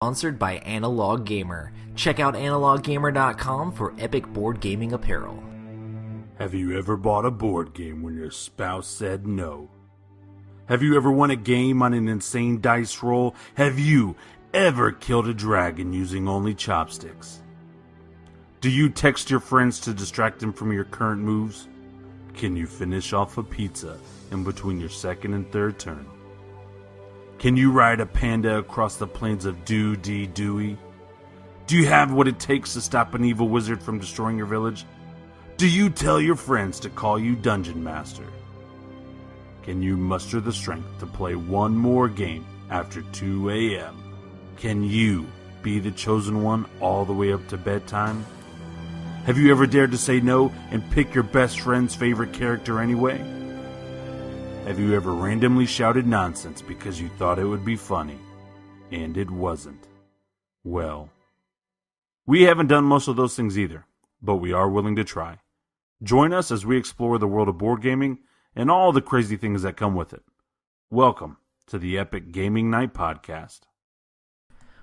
Sponsored by Analog Gamer. Check out analoggamer.com for epic board gaming apparel. Have you ever bought a board game when your spouse said no? Have you ever won a game on an insane dice roll? Have you ever killed a dragon using only chopsticks? Do you text your friends to distract them from your current moves? Can you finish off a pizza in between your second and third turn? Can you ride a panda across the plains of Dewey? Do you have what it takes to stop an evil wizard from destroying your village? Do you tell your friends to call you Dungeon Master? Can you muster the strength to play one more game after 2 a.m.? Can you be the chosen one all the way up to bedtime? Have you ever dared to say no and pick your best friend's favorite character anyway? Have you ever randomly shouted nonsense because you thought it would be funny, and it wasn't? Well, we haven't done most of those things either, but we are willing to try. Join us as we explore the world of board gaming and all the crazy things that come with it. Welcome to the Epic Gaming Night Podcast.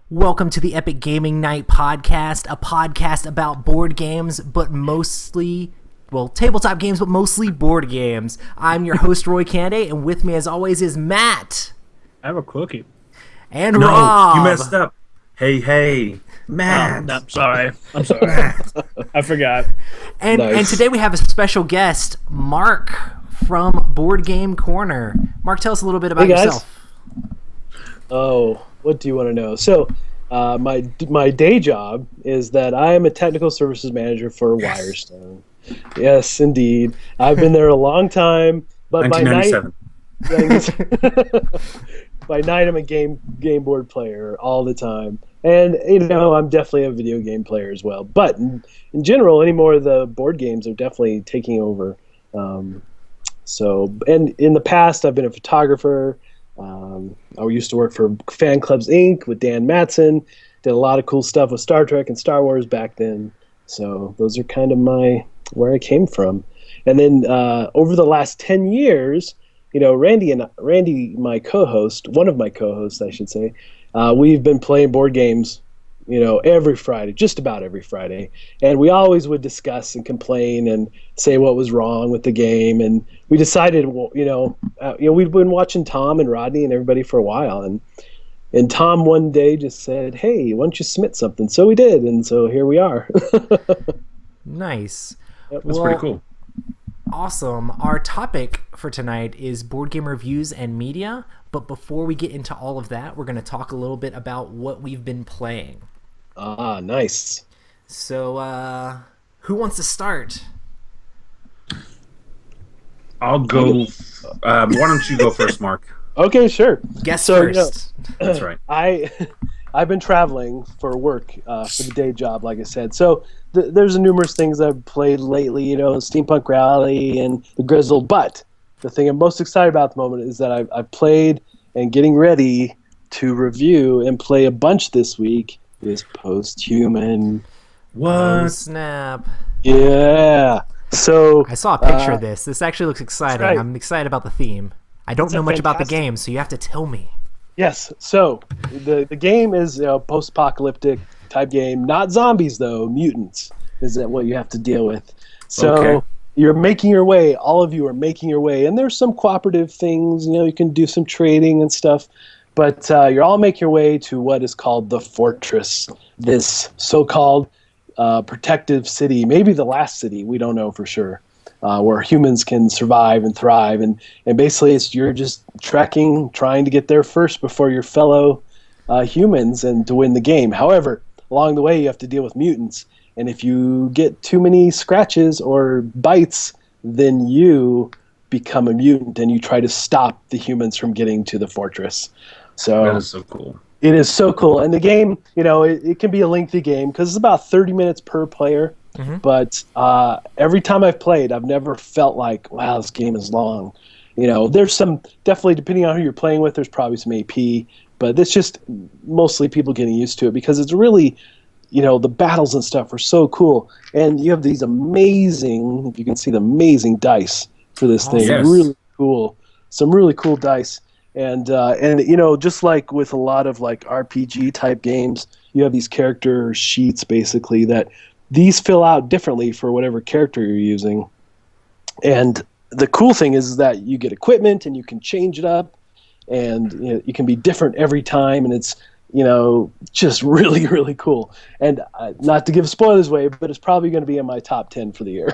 Welcome to the Epic Gaming Night Podcast, a podcast about board games, but mostly... well, tabletop games, but mostly board games. I'm your host, Roy Canday, and with me, as always, is Matt. I have a cookie. And No, Rob. you messed up. Hey, Matt. I'm sorry. I forgot. And today we have a special guest, Mark from Board Game Corner. Mark, tell us a little bit about Hey, guys. yourself. Oh, what do you want to know? So, my day job is that I am a technical services manager for Wirestone. Yes, indeed. I've been there a long time, but by night, 1997. I'm a game board player all the time, and I'm definitely a video game player as well. But in general, anymore the board games are definitely taking over. And in the past, I've been a photographer. I used to work for Fan Clubs Inc. with Dan Matson. Did a lot of cool stuff with Star Trek and Star Wars back then. So those are kind of where I came from. And then over the last 10 years, Randy, my co-host, one of my co-hosts, I should say, we've been playing board games, every Friday, just about every Friday. And we always would discuss and complain and say what was wrong with the game. And we decided, we've been watching Tom and Rodney and everybody for a while. And Tom one day just said, hey, why don't you submit something? So we did. And so here we are. Nice. That's pretty cool. Awesome. Our topic for tonight is board game reviews and media. But before we get into all of that, we're going to talk a little bit about what we've been playing. Ah, nice. So, who wants to start? I'll go. Why don't you go first, Mark? Okay, sure. Guess So, first. That's right. I've been traveling for work for the day job, like I said. So there's numerous things I've played lately, Steampunk Rally and the Grizzle. But the thing I'm most excited about at the moment is that I've played and getting ready to review and play a bunch this week is Posthuman. Oh, snap. Yeah. So I saw a picture of this. This actually looks exciting. right. I'm excited about the theme. I don't know much about the game, so you have to tell me. Yes. So the game is a post-apocalyptic type game. Not zombies, though. Mutants is that what you have to deal with. So Okay. you're making your way. All of you are making your way. And there's some cooperative things. You can do some trading and stuff. But you're all making your way to what is called the Fortress, this so-called protective city, maybe the last city. We don't know for sure. Where humans can survive and thrive. And basically you're just trekking, trying to get there first before your fellow humans and to win the game. However, along the way you have to deal with mutants. And if you get too many scratches or bites, then you become a mutant and you try to stop the humans from getting to the fortress. So That is so cool. it is so cool. And the game, it can be a lengthy game because it's about 30 minutes per player. Mm-hmm. But every time I've played, I've never felt like, wow, this game is long. There's some, definitely depending on who you're playing with, there's probably some AP, but it's just mostly people getting used to it because it's really, the battles and stuff are so cool. And you have these amazing, if you can see the amazing dice for this thing. Yes. Really cool. Some really cool dice. And just like with a lot of like RPG type games, you have these character sheets basically that these fill out differently for whatever character you're using. And the cool thing is that you get equipment and you can change it up, and you can be different every time, and it's just really, really cool. And not to give spoilers away, but it's probably going to be in my top 10 for the year.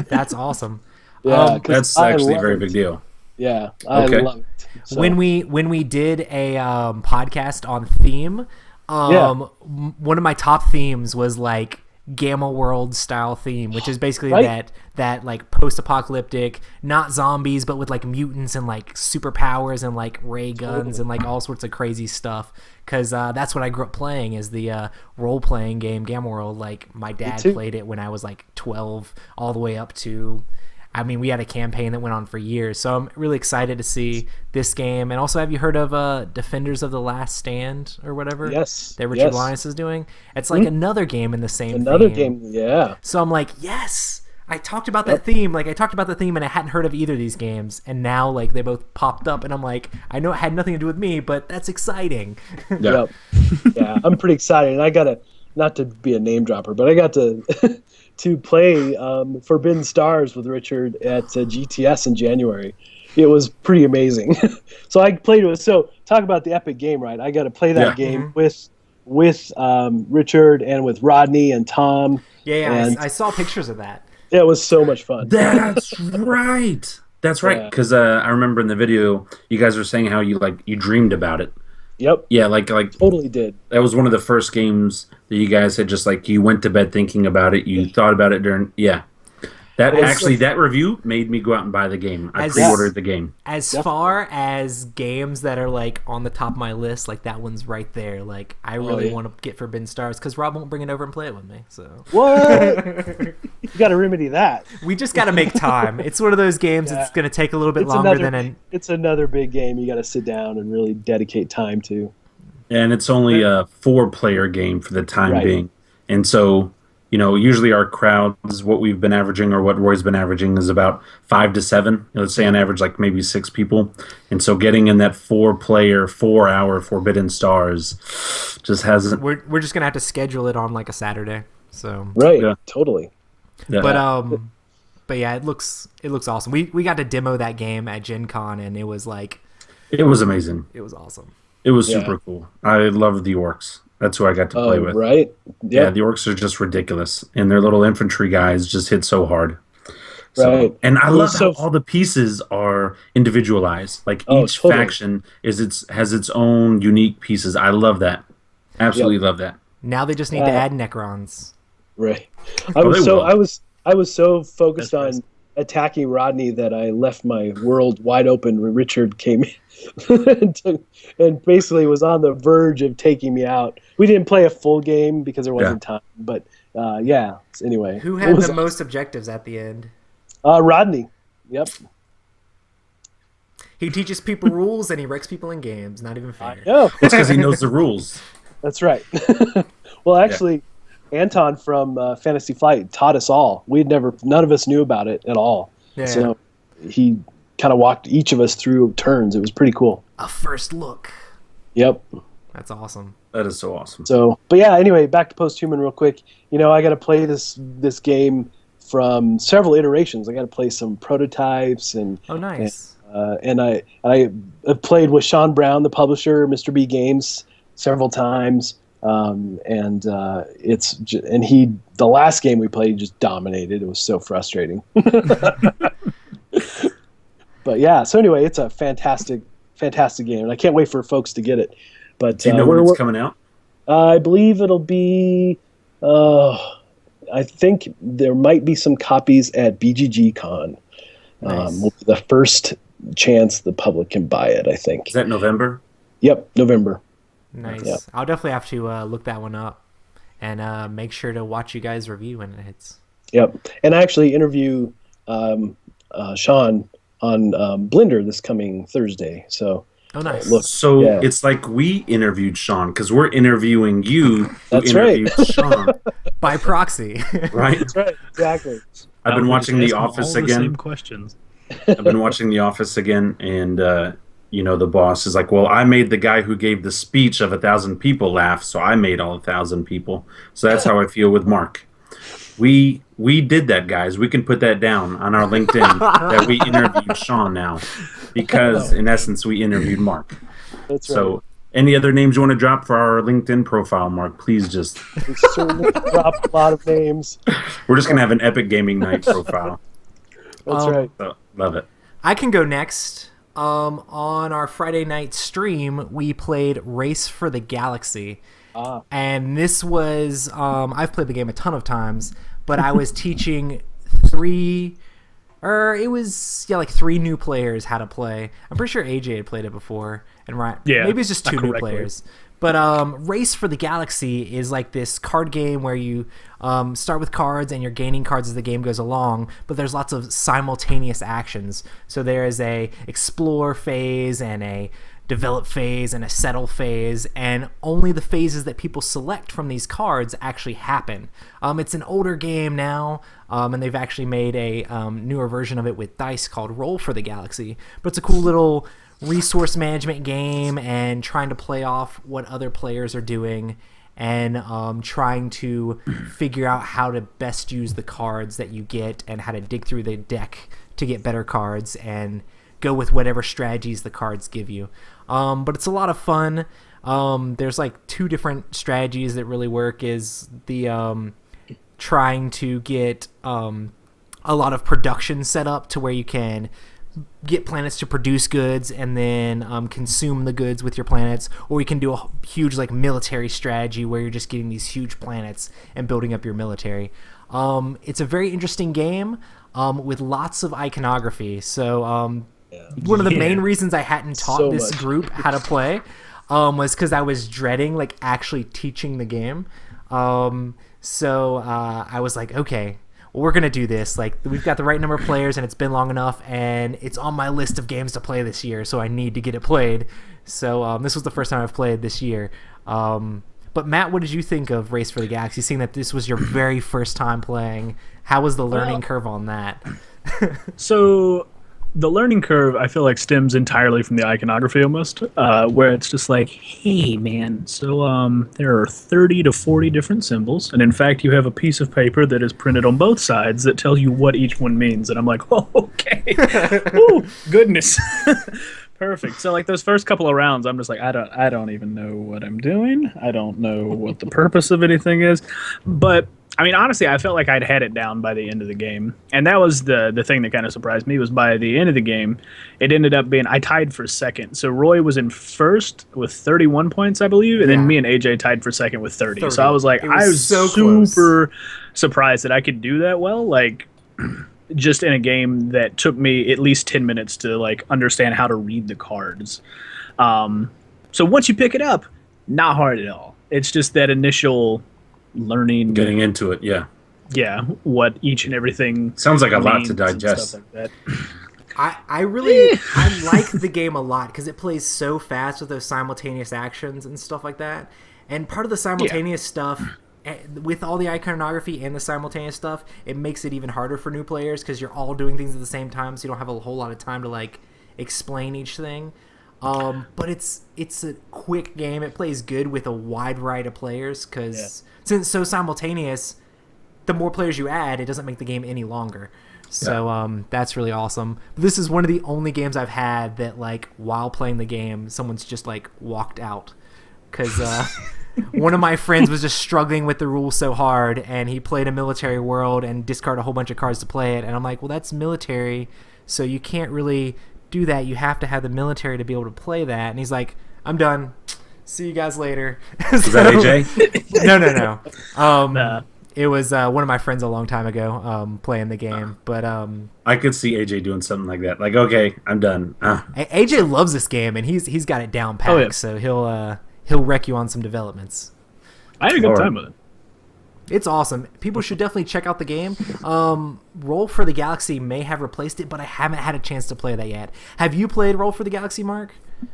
That's awesome. Yeah, that's actually a very big deal. Yeah, I Okay. love it. So, When we did a podcast on theme, one of my top themes was like Gamma World style theme, which is basically Right. that like post-apocalyptic, not zombies, but with like mutants and like superpowers and like ray guns and like all sorts of crazy stuff. Because that's what I grew up playing, is the role-playing game Gamma World. Like my dad too. played it when I was like 12, all the way up to. I mean, we had a campaign that went on for years, so I'm really excited to see this game. And also, have you heard of Defenders of the Last Stand or whatever? Yes. That Richard yes. Linus is doing? It's like another game in the same Another theme. game, yeah. So I'm like, yes! I talked about that theme. Like, I talked about the theme, and I hadn't heard of either of these games. And now, like, they both popped up, and I'm like, I know it had nothing to do with me, but that's exciting. Yeah. Yep. Yeah, I'm pretty excited. And I got to, not to be a name dropper, but I got to to play Forbidden Stars with Richard at GTS in January. It was pretty amazing. So I played it. So talk about the epic game, right? I got to play that game with Richard and with Rodney and Tom. Yeah, and I saw pictures of that. it was so much fun. That's right. That's right. Yeah. Because I remember in the video, you guys were saying how you dreamed about it. Yep. Yeah, like Totally did. that was one of the first games that you guys had just like you went to bed thinking about it. You thought about it during That Well, actually that review made me go out and buy the game. I As- pre-ordered the game. As far as games that are like on the top of my list, like that one's right there. Like I really yeah. want to get Forbidden Stars because Rob won't bring it over and play it with me. So What? You got to remedy that. we just got to make time. It's one of those games that's going to take a little bit It's longer another, than an. it's another big game you got to sit down and really dedicate time to. And it's only a 4-player game for the time Right. being. And so, usually our crowds, what we've been averaging or what Roy's been averaging is about 5 to 7. Let's say on average, like maybe 6 people. And so getting in that 4-player, 4-hour Forbidden Stars just hasn't. We're just gonna have to schedule it on like a Saturday. So Right. Yeah. Totally. Yeah. but yeah, it looks awesome. We got to demo that game at Gen Con and it was like It was amazing. it was awesome. It was Yeah. super cool. I love the orcs. That's who I got to play with. Right. Yeah, the orcs are just ridiculous, and their little infantry guys just hit so hard. So, Right. and I It love was so how all the pieces are individualized. Like Oh, each totally. faction has its own unique pieces. I love that. Absolutely love that. Now they just need to add Necrons. Right. they will. I was so focused That's on attacking Rodney that I left my world wide open when Richard came in and basically was on the verge of taking me out. We didn't play a full game because there wasn't time, but anyway. Who It had was- the most objectives at the end? Rodney. Yep. He teaches people rules and he wrecks people in games. Not even fair. Yeah, It's because he knows the rules. that's right. Well, actually, Anton from Fantasy Flight taught us all. None of us knew about it at all. Yeah. So he kind of walked each of us through turns. It was pretty cool. A first look. Yep. That's awesome. That is so awesome. So, but yeah, anyway, back to Posthuman real quick. I got to play this game from several iterations. I got to play some prototypes and Oh, nice. and I played with Sean Brown, the publisher, Mr. B Games, several times. The last game we played just dominated. It was so frustrating. But yeah, so anyway, it's a fantastic game, and I can't wait for folks to get it. But Do you know when it's coming out? I believe it'll be. I think there might be some copies at BGG Con. Nice. Will be the first chance the public can buy it, I think. Is that November? Yep, November. Nice. Yeah. I'll definitely have to look that one up and make sure to watch you guys review when it hits. Yep, and I actually interview Sean on Blender this coming Thursday. So Oh, nice. look, So Yeah. it's like we interviewed Sean because we're interviewing you. Who That's right. interviewed Sean, By proxy. right? that's right, exactly. I've been watching The Ask him Office all the again. same questions. I've been watching The Office again, and the boss is like, well, I made the guy who gave the speech of 1,000 people laugh, so I made all 1,000 people. So that's how I feel with Mark. We did that, guys. We can put that down on our LinkedIn that we interviewed Sean now, because in essence we interviewed Mark. That's right. So, any other names you want to drop for our LinkedIn profile, Mark? Please just. We certainly dropped a lot of names. We're just gonna have an Epic Gaming Night profile. That's right. So, love it. I can go next. On our Friday night stream, we played Race for the Galaxy. And this was, I've played the game a ton of times, but I was teaching three new players how to play. I'm pretty sure AJ had played it before, and maybe it's just two new players. But Race for the Galaxy is like this card game where you start with cards and you're gaining cards as the game goes along, but there's lots of simultaneous actions. So there is a explore phase and a develop phase and a settle phase, and only the phases that people select from these cards actually happen. It's an older game now, and they've actually made a newer version of it with dice called Roll for the Galaxy. But it's a cool little resource management game and trying to play off what other players are doing and trying to figure out how to best use the cards that you get and how to dig through the deck to get better cards and go with whatever strategies the cards give you. But it's a lot of fun. There's like two different strategies that really work. Is the trying to get a lot of production set up to where you can get planets to produce goods and then consume the goods with your planets, or you can do a huge like military strategy where you're just getting these huge planets and building up your military. It's a very interesting game with lots of iconography. So one of the main reasons I hadn't taught this group how to play was because I was dreading like actually teaching the game. So I was like, okay, well, we're gonna do this. Like, we've got the right number of players, and it's been long enough, and it's on my list of games to play this year, so I need to get it played. So this was the first time I've played this year. But Matt, what did you think of Race for the Galaxy? Seeing that this was your very first time playing, how was the learning curve on that? So the learning curve, I feel like, stems entirely from the iconography almost, where it's just like, hey, man, so there are 30 to 40 different symbols, and in fact, you have a piece of paper that is printed on both sides that tells you what each one means, and I'm like, oh, okay. Ooh, goodness. Perfect. So like those first couple of rounds, I'm just like, I don't even know what I'm doing. I don't know what the purpose of anything is. But I mean, honestly, I felt like I'd had it down by the end of the game. And that was the thing that kind of surprised me, was by the end of the game, it ended up being, I tied for second. So Roy was in first with 31 points, I believe. And then me and AJ tied for second with 30. So I was like, I was so super surprised that I could do that well. Like, just in a game that took me at least 10 minutes to like understand how to read the cards. So once you pick it up, not hard at all. It's just that initial learning, getting into it. Yeah, what each and everything sounds like a lot to digest. Like that. I like the game a lot because it plays so fast with those simultaneous actions and stuff like that. And part of the simultaneous stuff, with all the iconography and the simultaneous stuff, it makes it even harder for new players because you're all doing things at the same time, so you don't have a whole lot of time to like explain each thing. But it's a quick game. It plays good with a wide variety of players because since it's so simultaneous, the more players you add, it doesn't make the game any longer. So that's really awesome. This is one of the only games I've had that like while playing the game, someone's just like walked out because one of my friends was just struggling with the rules so hard, and he played a military world and discarded a whole bunch of cards to play it. And I'm like, well, that's military, so you can't really do that. You have to have the military to be able to play that. And he's like, I'm done. See you guys later. Is that AJ? No. It was one of my friends a long time ago playing the game. But I could see AJ doing something like that. Like, okay, I'm done. AJ loves this game, and he's got it down pat. So he'll wreck you on some developments. I had a good time with it. It's awesome. People should definitely check out the game. Roll for the Galaxy may have replaced it, but I haven't had a chance to play that yet. Have you played Roll for the Galaxy, Mark?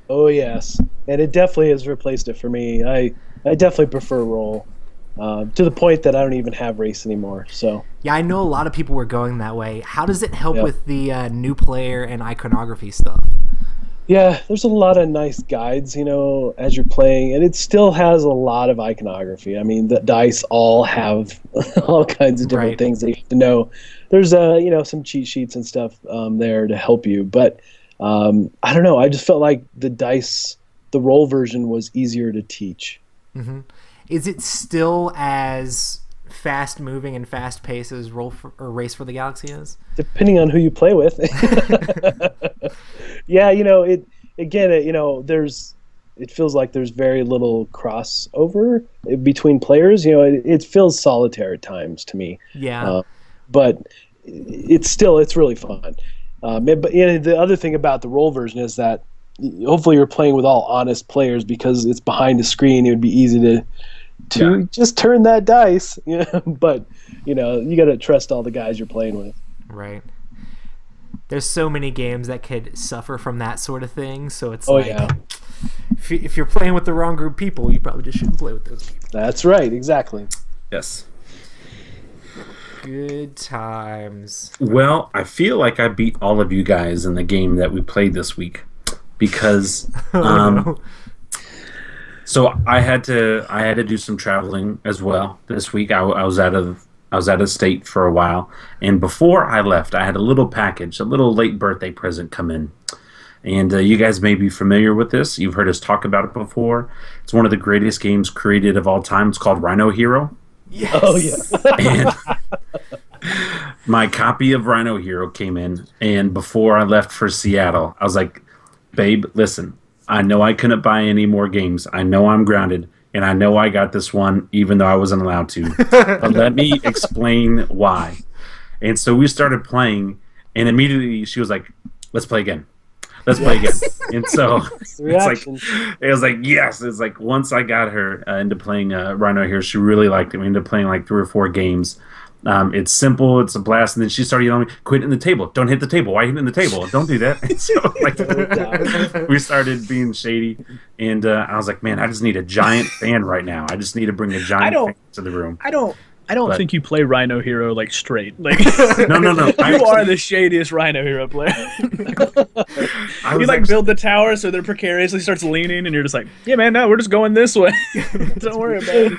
Oh, yes. And it definitely has replaced it for me. I definitely prefer Roll to the point that I don't even have Race anymore. So yeah, I know a lot of people were going that way. How does it help with the new player and iconography stuff? Yeah, there's a lot of nice guides, as you're playing, and it still has a lot of iconography. I mean, the dice all have all kinds of different Right. things that you have to know. There's, some cheat sheets and stuff there to help you, but I don't know. I just felt like the roll version was easier to teach. Is it still as fast moving and fast paced as Race for the Galaxy is? Depending on who you play with. Yeah, it feels like there's very little crossover between players. It feels solitaire at times to me. Yeah. But it's really fun. But the other thing about the roll version is that hopefully you're playing with all honest players, because it's behind the screen. It would be easy to just turn that dice. But you got to trust all the guys you're playing with. Right. There's so many games that could suffer from that sort of thing, so it's Yeah. if you're playing with the wrong group of people, you probably just shouldn't play with those people. That's right, exactly. Yes. Good times. Well, I feel like I beat all of you guys in the game that we played this week because No. so I had to do some traveling as well this week. I was out of state for a while, and before I left, I had a little package, a little late birthday present come in. And you guys may be familiar with this. You've heard us talk about it before. It's one of the greatest games created of all time. It's called Rhino Hero. Yes. Oh yeah. And my copy of Rhino Hero came in, and before I left for Seattle, I was like, babe, listen, I know I couldn't buy any more games. I know I'm grounded, and I know I got this one even though I wasn't allowed to. But let me explain why. And so we started playing, and immediately she was like, let's play again. Let's play again. And so Reaction. it was like, yes. It's like once I got her into playing Rhino Hero, she really liked it. We ended up playing like 3 or 4 games. It's simple. It's a blast. And then she started yelling, quit hitting the table. Don't hit the table. Why are you hitting the table? Don't do that. And so we started being shady. And I was like, man, I just need a giant fan right now. I just need to bring a giant fan to the room. I don't think you play Rhino Hero like straight. Like No. you are the shadiest Rhino Hero player. You build the tower so they're precariously starts leaning, and you're just like, yeah, man, no, we're just going this way. Don't worry about it.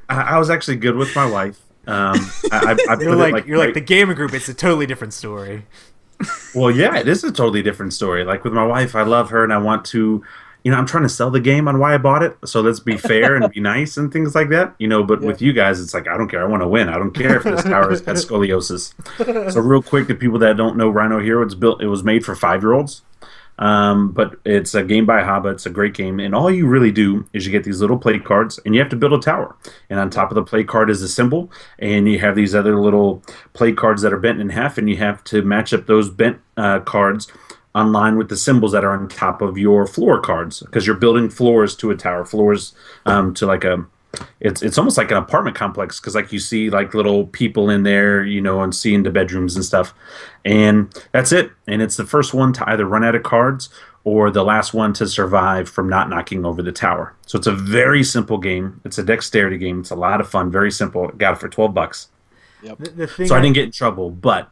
I was actually good with my wife. I You're like the gaming group. It's a totally different story. Well, yeah, it is a totally different story. Like with my wife, I love her, and I want to, I'm trying to sell the game on why I bought it. So let's be fair and be nice and things like that, But with you guys, it's like, I don't care. I want to win. I don't care if this tower has scoliosis. So real quick, the people that don't know Rhino Hero, it was made for 5-year-olds. But it's a game by Haba. It's a great game. And all you really do is you get these little play cards, and you have to build a tower. And on top of the play card is a symbol, and you have these other little play cards that are bent in half, and you have to match up those bent cards on line with the symbols that are on top of your floor cards, because you're building floors to a tower, floors to like it's almost like an apartment complex, because like you see like little people in there, and see into bedrooms and stuff, and that's it. And it's the first one to either run out of cards or the last one to survive from not knocking over the tower. So it's a very simple game. It's a dexterity game. It's a lot of fun. Very simple. Got it for $12. Yep. The thing So I didn't get in trouble, but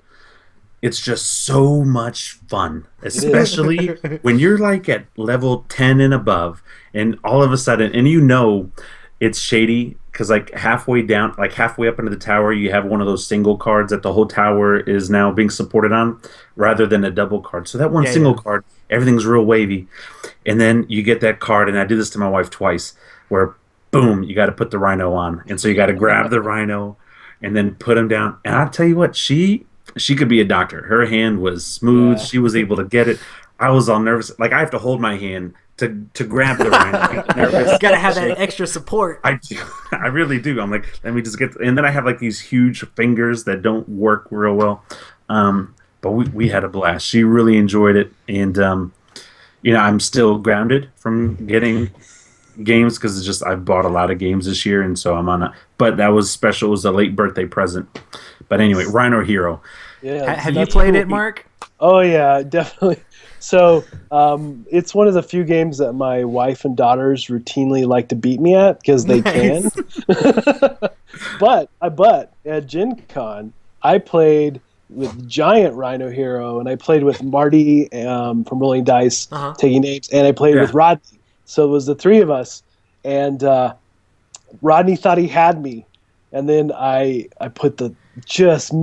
it's just so much fun, especially when you're like at level 10 and above, and all of a sudden, and it's shady, because like halfway down, like halfway up into the tower, you have one of those single cards that the whole tower is now being supported on, rather than a double card. So that one single card, everything's real wavy. And then you get that card, and I did this to my wife twice, where boom, you got to put the rhino on. And so you got to grab the rhino and then put him down. And I'll tell you what, she could be a doctor. Her hand was smooth. Yeah. She was able to get it. I was all nervous. Like, I have to hold my hand to grab the rhino. You gotta have that extra support. I do. I really do. I'm like, let me just get. And then I have like these huge fingers that don't work real well. But we had a blast. She really enjoyed it, and I'm still grounded from getting games, because it's just I've bought a lot of games this year, and so I'm on a. But that was special. It was a late birthday present. But anyway, Rhino Hero. Yeah. Have you played it, Mark? Oh yeah, definitely. So it's one of the few games that my wife and daughters routinely like to beat me at, because they can. But at Gen Con, I played with Giant Rhino Hero, and I played with Marty from Rolling Dice, taking names, and I played with Rodney. So it was the three of us, and Rodney thought he had me, and then I put the just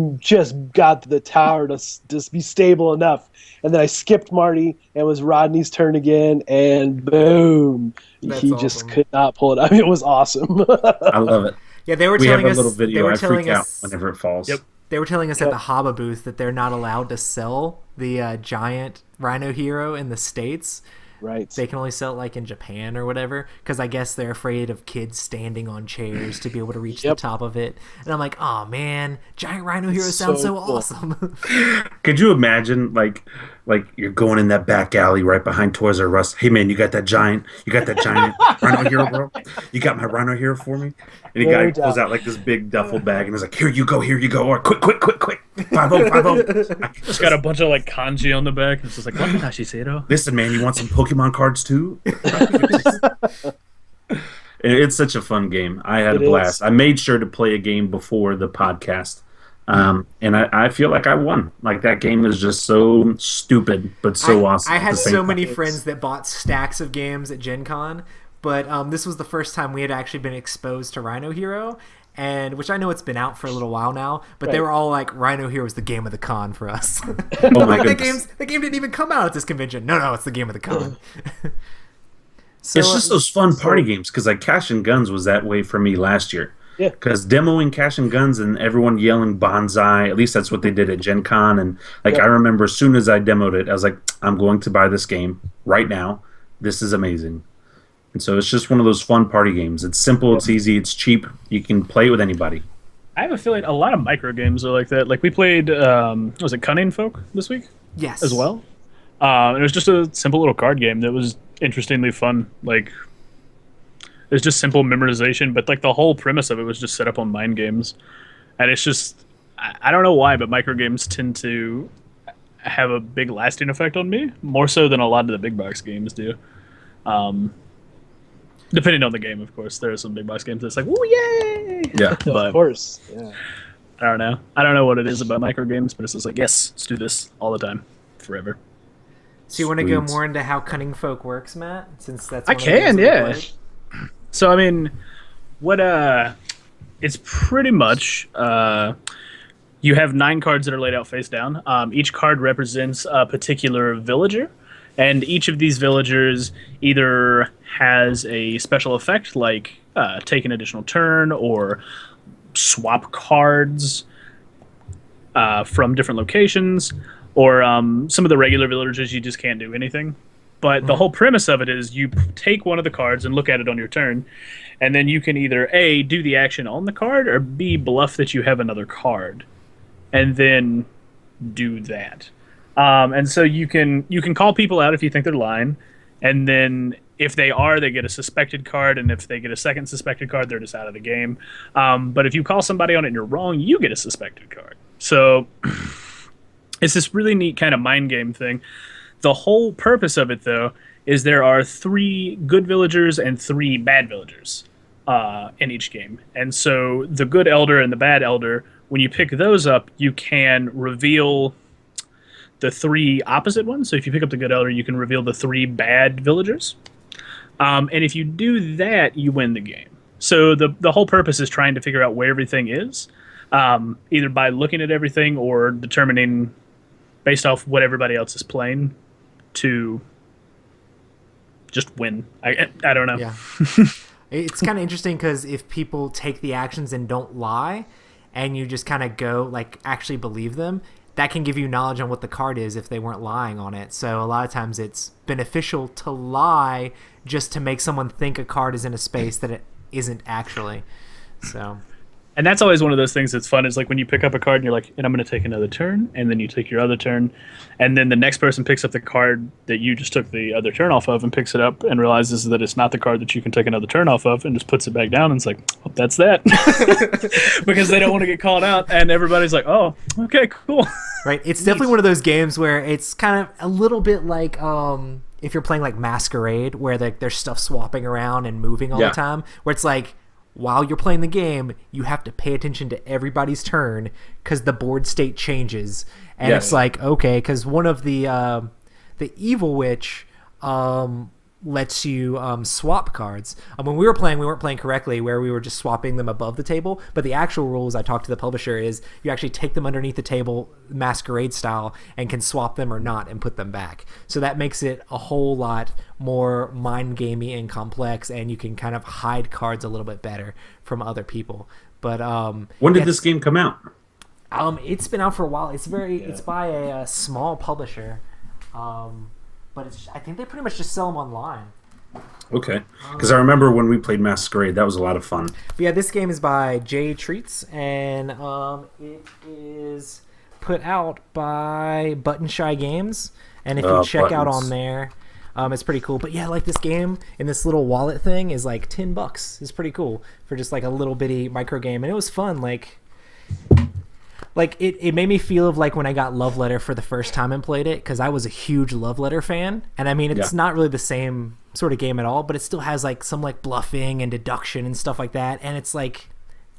got the tower to just be stable enough, and then I skipped Marty, and it was Rodney's turn again, and boom, he just could not pull it. I mean, it was awesome. I love it. Yeah, they were We telling have a us. little video. I freak out us whenever it falls. Yep. They were telling us at the Haba booth that they're not allowed to sell the giant Rhino Hero in the States. Right. They can only sell it like in Japan or whatever, because I guess they're afraid of kids standing on chairs to be able to reach the top of it. And I'm like, oh man, giant Rhino Hero sounds so cool. awesome. Could you imagine, like you're going in that back alley right behind Toys R Us? Hey man, you got that giant Rhino Hero, bro? You got my Rhino Hero for me? And the guy pulls out like this big duffel bag and is like, here you go. Or quick. 5-0. It's got a bunch of like kanji on the back. It's just like, what Nashisero? Listen, man, you want some Pokemon cards too? It's such a fun game. I had a blast. I made sure to play a game before the podcast. And I feel like I won. Like, that game is just so stupid, but so awesome. I had so many friends that bought stacks of games at Gen Con, but this was the first time we had actually been exposed to Rhino Hero, and which I know it's been out for a little while now, but they were all like, Rhino Hero is the game of the con for us. Oh my goodness. The game didn't even come out at this convention. No, it's the game of the con. So, it's just those fun party games, because like Cash and Guns was that way for me last year. Yeah. Because demoing Cash and Guns and everyone yelling Bonsai, at least that's what they did at Gen Con. And like I remember as soon as I demoed it, I was like, I'm going to buy this game right now. This is amazing. And so it's just one of those fun party games. It's simple, it's easy, it's cheap. You can play it with anybody. I have a feeling a lot of micro games are like that. Like we played, was it Cunning Folk this week? Yes. As well. It was just a simple little card game that was interestingly fun. Like, it was just simple memorization, but like the whole premise of it was just set up on mind games. And it's just, I don't know why, but micro games tend to have a big lasting effect on me, more so than a lot of the big box games do. Depending on the game, of course. There are some big box games that's like, woo, yay! Yeah. But of course. Yeah. I don't know. I don't know what it is about micro games, but it's just like, yes, let's do this all the time, forever. So you want to go more into how Cunning Folk works, Matt? Since that's one I can, of the yeah. games that we played? So I mean, what it's pretty much you have 9 cards that are laid out face down. Each card represents a particular villager, and each of these villagers either has a special effect like take an additional turn or swap cards from different locations, or some of the regular villagers you just can't do anything. But the whole premise of it is you take one of the cards and look at it on your turn, and then you can either A, do the action on the card, or B, bluff that you have another card, and then do that. And so you can call people out if you think they're lying, and then if they are, they get a suspected card, and if they get a second suspected card, they're just out of the game. But if you call somebody on it and you're wrong, you get a suspected card. So it's this really neat kind of mind game thing. The whole purpose of it, though, is there are 3 good villagers and 3 bad villagers in each game. And so the good elder and the bad elder, when you pick those up, you can reveal the 3 opposite ones. So if you pick up the good elder, you can reveal the 3 bad villagers. And if you do that, you win the game. So the whole purpose is trying to figure out where everything is, either by looking at everything or determining, based off what everybody else is playing, to just win. I don't know. Yeah. It's kind of interesting because if people take the actions and don't lie, and you just kind of go, like, actually believe them, that can give you knowledge on what the card is if they weren't lying on it. So a lot of times it's beneficial to lie just to make someone think a card is in a space that it isn't actually. So... And that's always one of those things that's fun, is like when you pick up a card and you're like, and I'm going to take another turn, and then you take your other turn, and then the next person picks up the card that you just took the other turn off of and picks it up and realizes that it's not the card that you can take another turn off of, and just puts it back down and it's like, oh, that's that. Because they don't want to get called out, and everybody's like, oh, okay, cool. Right. It's definitely one of those games where it's kind of a little bit like if you're playing like Masquerade, where there's stuff swapping around and moving all the time, where it's like, while you're playing the game, you have to pay attention to everybody's turn because the board state changes. And it's like, okay, because one of the Evil Witch lets you swap cards. When we weren't playing correctly, where we were just swapping them above the table. But the actual rules I talked to the publisher is you actually take them underneath the table, masquerade style, and can swap them or not and put them back. So that makes it a whole lot more mind gamey and complex, and you can kind of hide cards a little bit better from other people. But when did this game come out? It's been out for a while. It's by a small publisher. But I think they pretty much just sell them online. Okay. Because I remember when we played Masquerade, that was a lot of fun. But yeah, this game is by J Treats, and it is put out by Button Shy Games. And if you check out on there, it's pretty cool. But yeah, like this game in this little wallet thing is like $10. It's pretty cool for just like a little bitty micro game. And it was fun. Like it made me feel of like when I got Love Letter for the first time and played it, because I was a huge Love Letter fan. And I mean, it's not really the same sort of game at all, but it still has like some like bluffing and deduction and stuff like that. And it's like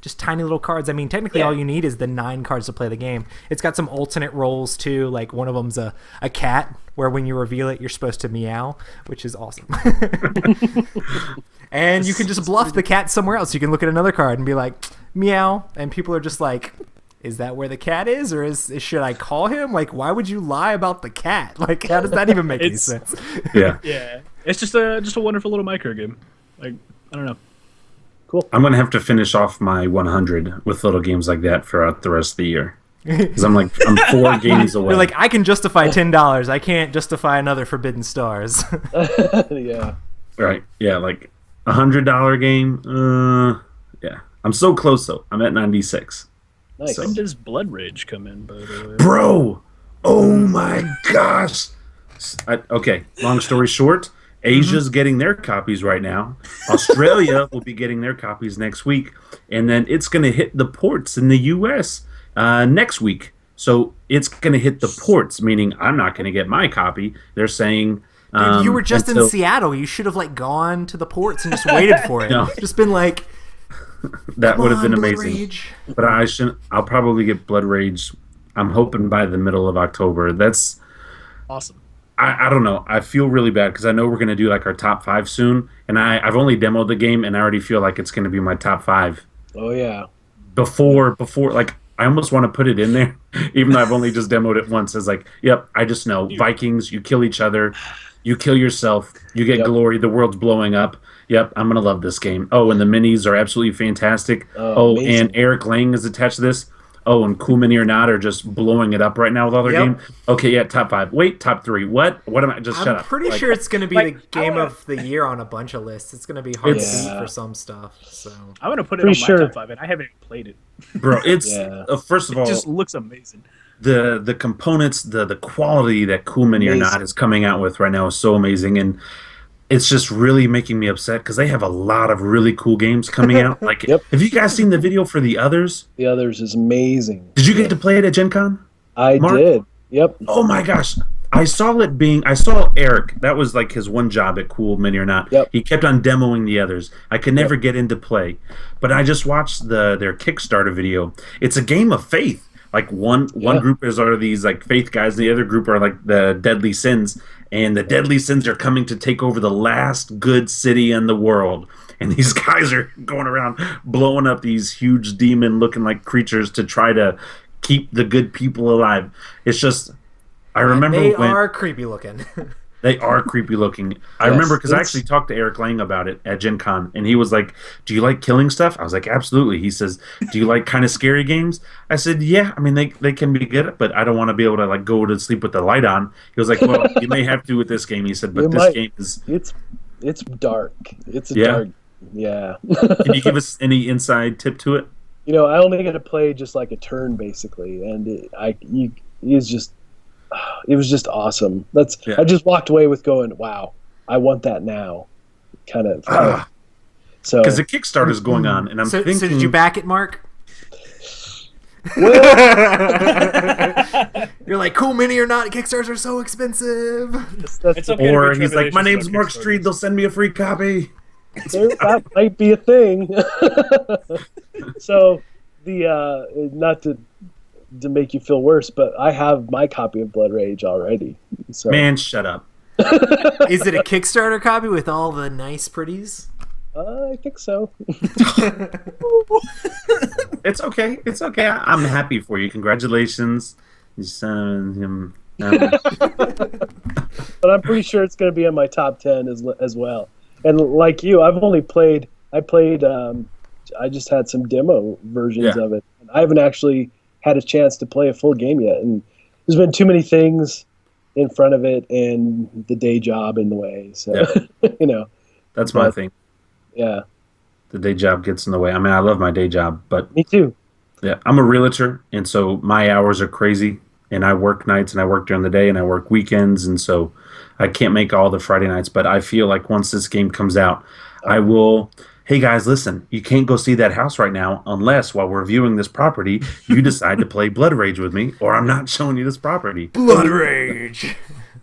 just tiny little cards. I mean, technically all you need is the 9 cards to play the game. It's got some alternate roles too. Like one of them's a cat, where when you reveal it, you're supposed to meow, which is awesome. And you can just bluff the cat somewhere else. You can look at another card and be like, meow. And people are just like, is that where the cat is, or should I call him? Like, why would you lie about the cat? Like, how does that even make any sense? Yeah. It's just a wonderful little micro game. Like, I don't know. Cool. I'm gonna have to finish off my 100 with little games like that throughout the rest of the year. Because I'm 4 games away. You're like, I can justify $10. I can't justify another Forbidden Stars. Yeah. Right. Yeah, like $100 game. Yeah. I'm so close though. I'm at 96. Nice. When does Blood Rage come in, by the way? Bro! Oh my gosh! Okay, long story short, Asia's getting their copies right now. Australia will be getting their copies next week. And then it's going to hit the ports in the U.S. Next week. So it's going to hit the ports, meaning I'm not going to get my copy. They're saying... Dude, you were just in Seattle. You should have like gone to the ports and just waited for it. No. Just been like... That would have been Blood amazing. Rage. But I'll probably get Blood Rage, I'm hoping by the middle of October. That's awesome. I don't know. I feel really bad because I know we're going to do like our top 5 soon. And I've only demoed the game and I already feel like it's going to be my top 5. Oh, yeah. Before, like, I almost want to put it in there, even though I've only just demoed it once. It's like, yep, I just know. Vikings, you kill each other, you kill yourself, you get glory, the world's blowing up. Yep, I'm going to love this game. Oh, and the minis are absolutely fantastic. And Eric Lang is attached to this. Oh, and Cool Mini or Not are just blowing it up right now with all their game. Okay, yeah, top 5. Wait, top 3. What? What am I? Just shut up. I'm pretty sure it's going to be the game of the year on a bunch of lists. It's going to be hard to beat for some stuff. So I'm going to put it on my top 5, and I haven't even played it. Bro, it's first of all, it just looks amazing. The components, the quality that Cool Mini or Not is coming out with right now is so amazing, and it's just really making me upset because they have a lot of really cool games coming out. Like, have you guys seen the video for The Others? The Others is amazing. Did you get to play it at Gen Con? I did. Yep. Oh my gosh. I saw Eric. That was like his one job at Cool Mini or Not. Yep. He kept on demoing The Others. I could never get into play. But I just watched their Kickstarter video. It's a game of faith. Like one group are these like faith guys, and the other group are like the Deadly Sins. And the Deadly Sins are coming to take over the last good city in the world. And these guys are going around blowing up these huge demon-looking like creatures to try to keep the good people alive. It's just, I remember they are creepy looking. They are creepy looking. I remember because I actually talked to Eric Lang about it at Gen Con, and he was like, do you like killing stuff? I was like, absolutely. He says, do you like kind of scary games? I said, yeah. I mean, they can be good, but I don't want to be able to like go to sleep with the light on. He was like, well, you may have to with this game. He said, but game is... It's dark. It's dark. Yeah. Can you give us any inside tip to it? You know, I only got to play just like a turn, basically, and it was just awesome. I just walked away with going, wow, I want that now. Kind of. So because the Kickstarter is going on, and I'm thinking. So did you back it, Mark? You're like, Cool Mini or Not, Kickstarters are so expensive. It's okay or he's like, my name's Mark Streed. They'll send me a free copy. that might be a thing. So not to make you feel worse, but I have my copy of Blood Rage already. So Man, shut up. Is it a Kickstarter copy with all the nice pretties? I think so. It's okay. It's okay. I'm happy for you. Congratulations. But I'm pretty sure it's going to be in my top 10 as well. And like you, I just had some demo versions of it. I haven't actually had a chance to play a full game yet, and there's been too many things in front of it and the day job in the way. So, That's my thing. Yeah. The day job gets in the way. I mean, I love my day job, but Me too. yeah, I'm a realtor, and so my hours are crazy, and I work nights, and I work during the day, and I work weekends, and so I can't make all the Friday nights, but I feel like once this game comes out, I will... Hey guys, listen, you can't go see that house right now unless while we're viewing this property, you decide to play Blood Rage with me, or I'm not showing you this property. Blood Rage!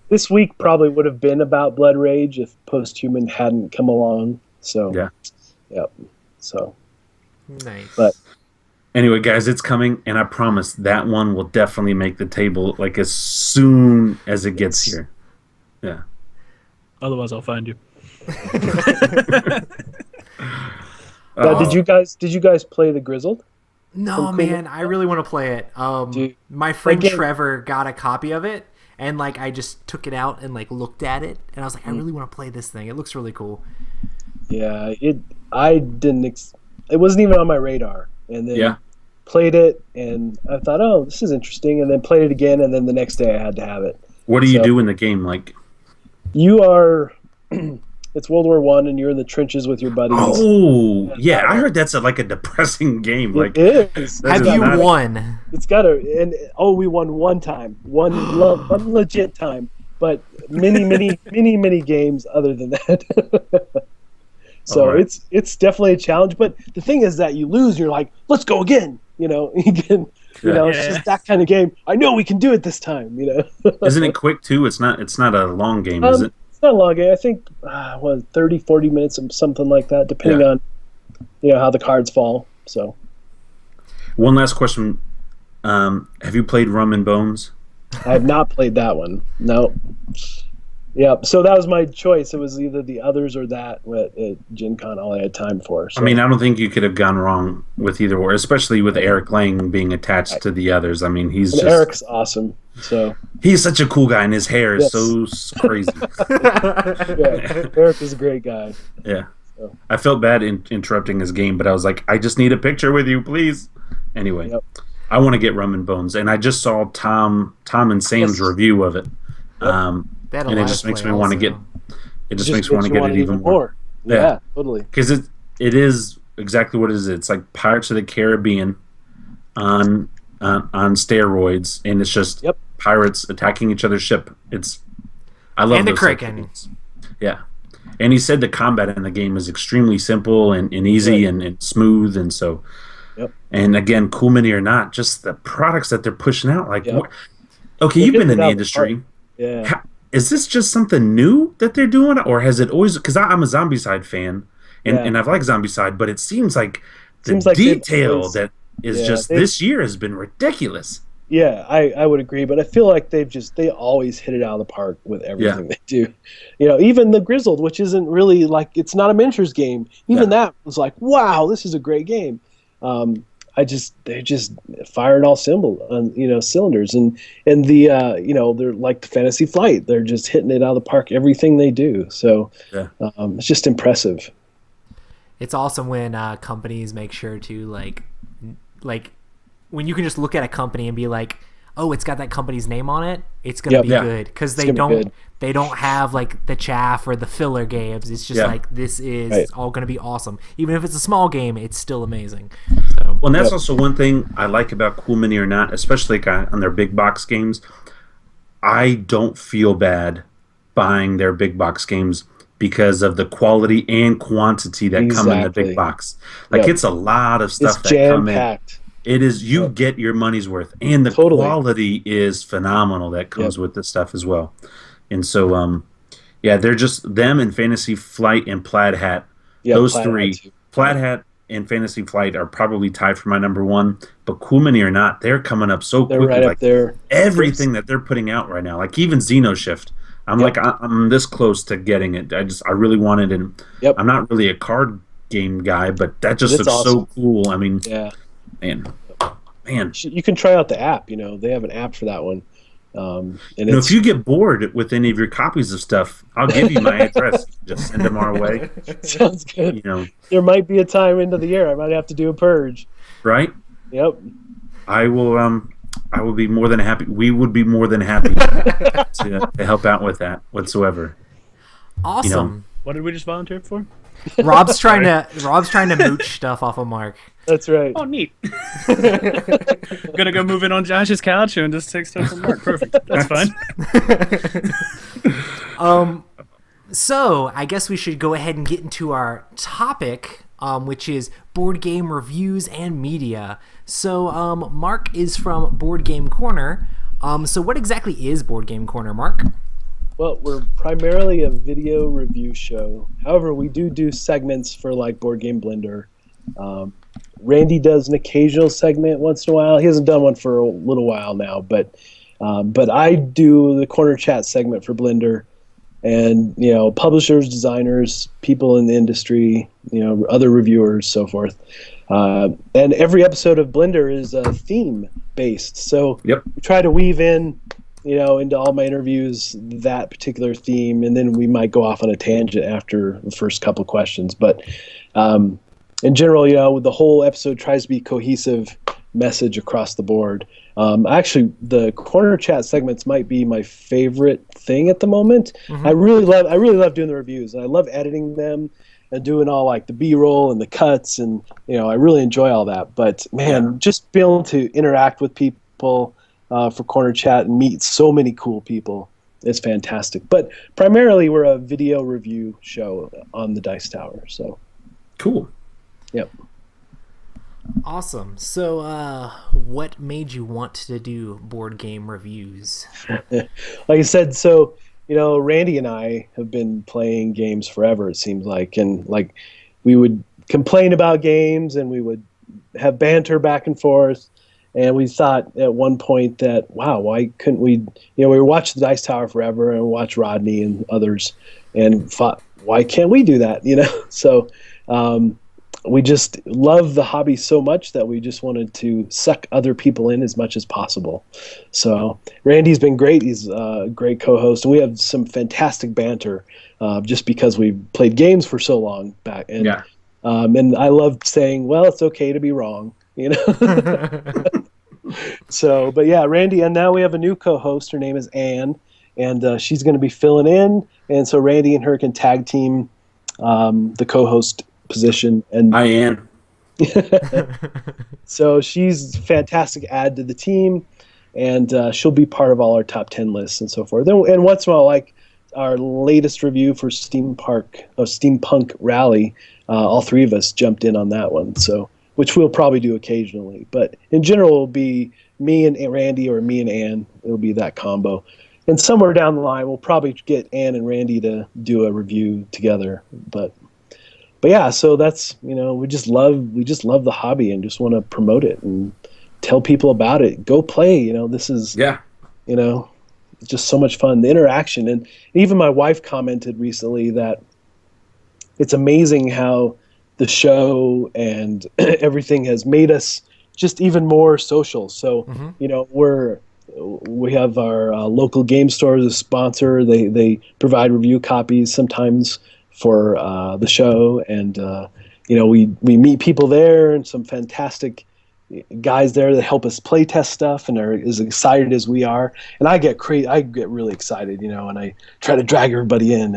This week probably would have been about Blood Rage if Posthuman hadn't come along. So, Yeah. So, Nice. But anyway, guys, it's coming, and I promise that one will definitely make the table like as soon as it gets here. Yeah. Otherwise, I'll find you. did you guys play the Grizzled? No, man, I really want to play it. Dude, my friend again- Trevor got a copy of it, and like I just took it out and like looked at it, and I was like, I really want to play this thing. It looks really cool. Yeah, it wasn't even on my radar, and then played it, and I thought, oh, this is interesting, and then played it again, and then the next day I had to have it. What do you do in the game? Like, you are. It's World War I, and you're in the trenches with your buddies. oh, yeah, I heard that's like a depressing game. Like, it is. Have you won? It's got we won one time, one legit time, but many games other than that. So right. it's definitely a challenge. But the thing is that you lose, you're like, let's go again. It's just that kind of game. I know we can do it this time. Isn't it quick too? It's not a long game, is it? It's not a long game. I think 30, 40 minutes, something like that, depending on how the cards fall. So, one last question: have you played Rum and Bones? I have not played that one. No. Yeah, so that was my choice. It was either the others or that at Gen Con, all I had time for. So. I mean, I don't think you could have gone wrong with either or, especially with Eric Lang being attached to the others. I mean, Eric's awesome. So he's such a cool guy, and his hair is so crazy. Yeah, Eric is a great guy. Yeah. So. I felt bad interrupting his game, but I was like, I just need a picture with you, please. Anyway, I want to get Rum and Bones, and I just saw Tom and Sam's review of it. And it just makes me want to get. It just makes me want to get it even more. Yeah, totally. Because it is exactly what it is. It's like Pirates of the Caribbean on steroids, and it's just pirates attacking each other's ship. I love and the those Kraken. Yeah, and he said the combat in the game is extremely simple and easy and smooth, and so. And again, cool mini or not, just the products that they're pushing out. Like, okay, you've been in the industry. Yeah. Is this just something new that they're doing, or has it always? Because I'm a Zombicide fan, and I've liked Zombicide, but it seems like the detail that is this year has been ridiculous. Yeah, I would agree, but I feel like they always hit it out of the park with everything they do. Even the Grizzled, which isn't really like, it's not a miniatures game. Even that was like, wow, this is a great game. They're just firing all cylinders, and they're like the Fantasy Flight. They're just hitting it out of the park. Everything they do, so it's just impressive. It's awesome when companies make sure to like when you can just look at a company and be like, oh, it's got that company's name on it. It's gonna be good because they don't have like the chaff or the filler games. It's just like this is all gonna be awesome. Even if it's a small game, it's still amazing. So. Well, and that's also one thing I like about Cool Mini or Not, especially on their big box games. I don't feel bad buying their big box games because of the quality and quantity that come in the big box. Like it's a lot of stuff it's that come in. jam-packed. It is, you get your money's worth, and the quality is phenomenal that comes with this stuff as well. And so, they're just, them and Fantasy Flight and Plaid Hat Yeah, Those Plaid three, Hat too. Plaid Hat and Fantasy Flight, are probably tied for my number one. But Cool Mini or not, they're coming up so They're quickly. right up Like there. everything that they're putting out right now, like even Xenoshift. I'm Yep. like I'm this close to getting it. I really want it, and Yep. I'm not really a card game guy, but that just It's looks so awesome. cool. I mean, Yeah. man. You can try out the app. They have an app for that one. And If you get bored with any of your copies of stuff, I'll give you my address. Just send them our way. sounds good. You know, There might be a time into the year I might have to do a purge. right? Yep. I will. I will be more than happy. We would be more than happy to help out with that whatsoever. Awesome. What did we just volunteer for? Rob's trying to mooch stuff off of Mark. That's right. Oh, neat. Gonna go move in on Josh's couch and just take stuff from Mark. Perfect. That's fine. So I guess we should go ahead and get into our topic, which is board game reviews and media. So Mark is from Board Game Corner. So what exactly is Board Game Corner, Mark? Well, we're primarily a video review show. However, we do segments for like Board Game Blender. Randy does an occasional segment once in a while. He hasn't done one for a little while now, but I do the corner chat segment for Blender, and publishers, designers, people in the industry, other reviewers, so forth. And every episode of Blender is theme based. So Yep. we try to weave in, into all my interviews that particular theme, and then we might go off on a tangent after the first couple questions. But in general, the whole episode tries to be cohesive message across the board. Actually, the corner chat segments might be my favorite thing at the moment. I really love doing the reviews, and I love editing them and doing all like the B-roll and the cuts, and I really enjoy all that. But man, just being able to interact with people for corner chat and meet so many cool people is fantastic. But primarily, we're a video review show on the Dice Tower. So Cool. yep. Awesome. So what made you want to do board game reviews? Like I said, so Randy and I have been playing games forever, it seems like, and like we would complain about games and we would have banter back and forth, and we thought at one point that, wow, why couldn't we we were watching the Dice Tower forever and watch Rodney and others, and thought, why can't we do that? So we just love the hobby so much that we just wanted to suck other people in as much as possible. So Randy's been great. He's a great co-host, and we have some fantastic banter just because we played games for so long back. And, and I loved saying, well, it's okay to be wrong, So, but yeah, Randy, and now we have a new co-host. Her name is Anne, and she's going to be filling in. And so Randy and her can tag team the co-host position. And I am. so she's a fantastic add to the team, and she'll be part of all our top 10 lists and so forth. And once in a while, like our latest review for Steampunk Rally, all three of us jumped in on that one. So, which we'll probably do occasionally, but in general, it'll be me and Randy or me and Ann. It'll be that combo. And somewhere down the line, we'll probably get Ann and Randy to do a review together. But yeah, so that's we just love the hobby and just want to promote it and tell people about it. Go play. This is it's just so much fun. The interaction, and even my wife commented recently that it's amazing how the show and everything has made us just even more social. So we have our local game store as a sponsor. They provide review copies sometimes for the show, and we meet people there and some fantastic guys there that help us play test stuff and are as excited as we are. And I get really excited, and I try to drag everybody in,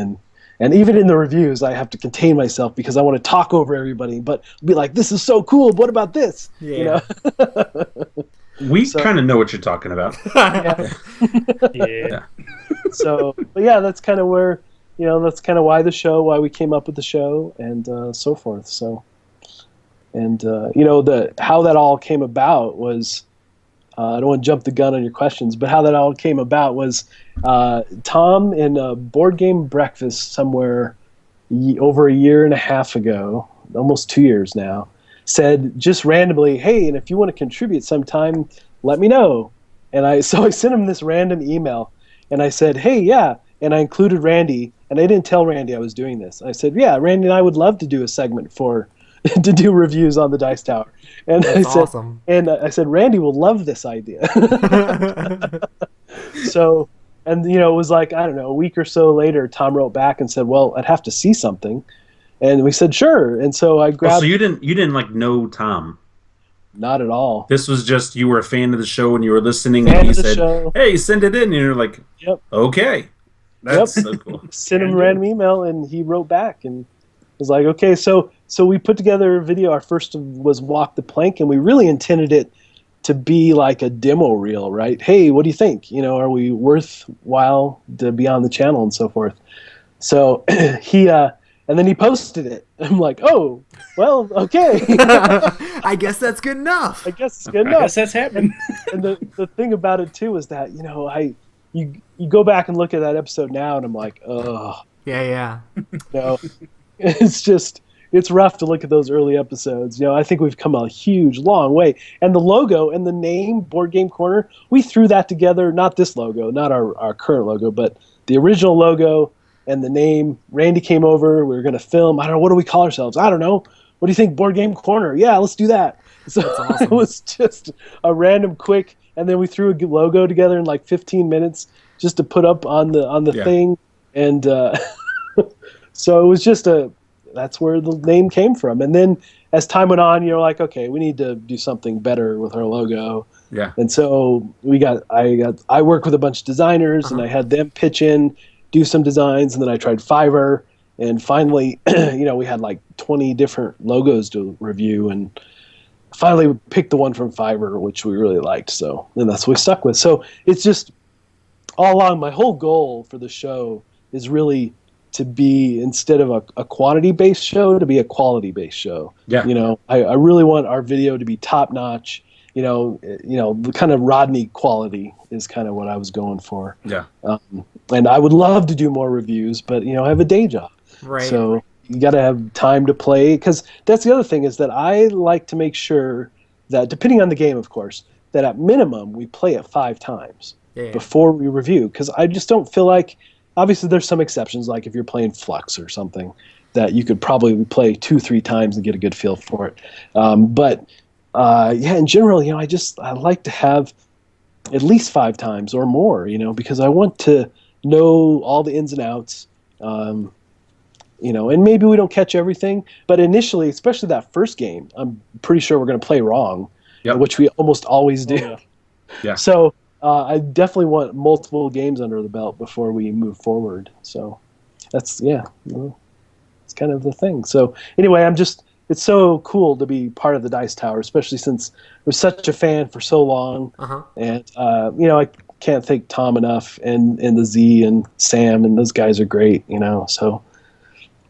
and even in the reviews I have to contain myself because I want to talk over everybody, but be like, this is so cool, what about this? Yeah. We kind of know what you're talking about. Yeah. So, but yeah, that's kind of where that's kind of why we came up with the show, and so forth. So, and how that all came about was, I don't want to jump the gun on your questions, but how that all came about was Tom in a board game breakfast somewhere over a year and a half ago, almost 2 years now, said just randomly, hey, and if you want to contribute sometime, let me know. And I sent him this random email, and I said, hey, yeah, and I included Randy, and I didn't tell Randy I was doing this. I said, yeah, Randy and I would love to do a segment to do reviews on the Dice Tower. And That's awesome. And I said, Randy will love this idea. So, and it was like, I don't know, a week or so later, Tom wrote back and said, well, I'd have to see something. And we said, sure. And so I grabbed... so you didn't like know Tom? Not at all. This was just, you were a fan of the show and you were listening and he said, hey, send it in. And you're like, yep. Okay. That's so cool. Sent him a random email and he wrote back and was like, okay, so we put together a video. Our first was Walk the Plank, and we really intended it to be like a demo reel, right? Hey, what do you think? Are we worthwhile to be on the channel and so forth? So and then he posted it. I'm like, oh, well, okay. I guess that's good enough. I guess it's good enough. I guess that's happening. And the thing about it too is that you go back and look at that episode now, and I'm like, oh. Yeah. It's rough to look at those early episodes. I think we've come a huge, long way. And the logo and the name, Board Game Corner, we threw that together. Not this logo, not our current logo, but the original logo and the name. Randy came over. We were going to film. I don't know. What do we call ourselves? I don't know. What do you think? Board Game Corner. Yeah, let's do that. So awesome. It was just a random quick, and then we threw a logo together in like 15 minutes just to put up on the thing. And so it was just that's where the name came from. And then as time went on, like, okay, we need to do something better with our logo. Yeah. And so I worked with a bunch of designers, and I had them pitch in, do some designs, and then I tried Fiverr, and finally, we had like 20 different logos to review, and finally we picked the one from Fiverr, which we really liked. So, and that's what we stuck with. So it's just all along, my whole goal for the show is really to be, instead of a quantity-based show, to be a quality-based show. Yeah. I really want our video to be top-notch. The kind of Rodney quality is kind of what I was going for. Yeah. And I would love to do more reviews, but I have a day job. Right. So you got to have time to play, because that's the other thing, is that I like to make sure that, depending on the game, of course, that at minimum we play it 5 times before we review, because I just don't feel like, obviously there's some exceptions, like if you're playing Flux or something, that you could probably play 2-3 times and get a good feel for it. But in general, I like to have at least 5 times or more, because I want to know all the ins and outs, and maybe we don't catch everything, but initially, especially that first game, I'm pretty sure we're going to play wrong, which we almost always do. Oh, yeah. So I definitely want multiple games under the belt before we move forward. So that's, it's kind of the thing. So anyway, it's so cool to be part of the Dice Tower, especially since I was such a fan for so long. And, I can't thank Tom enough, and the Z and Sam, and those guys are great, so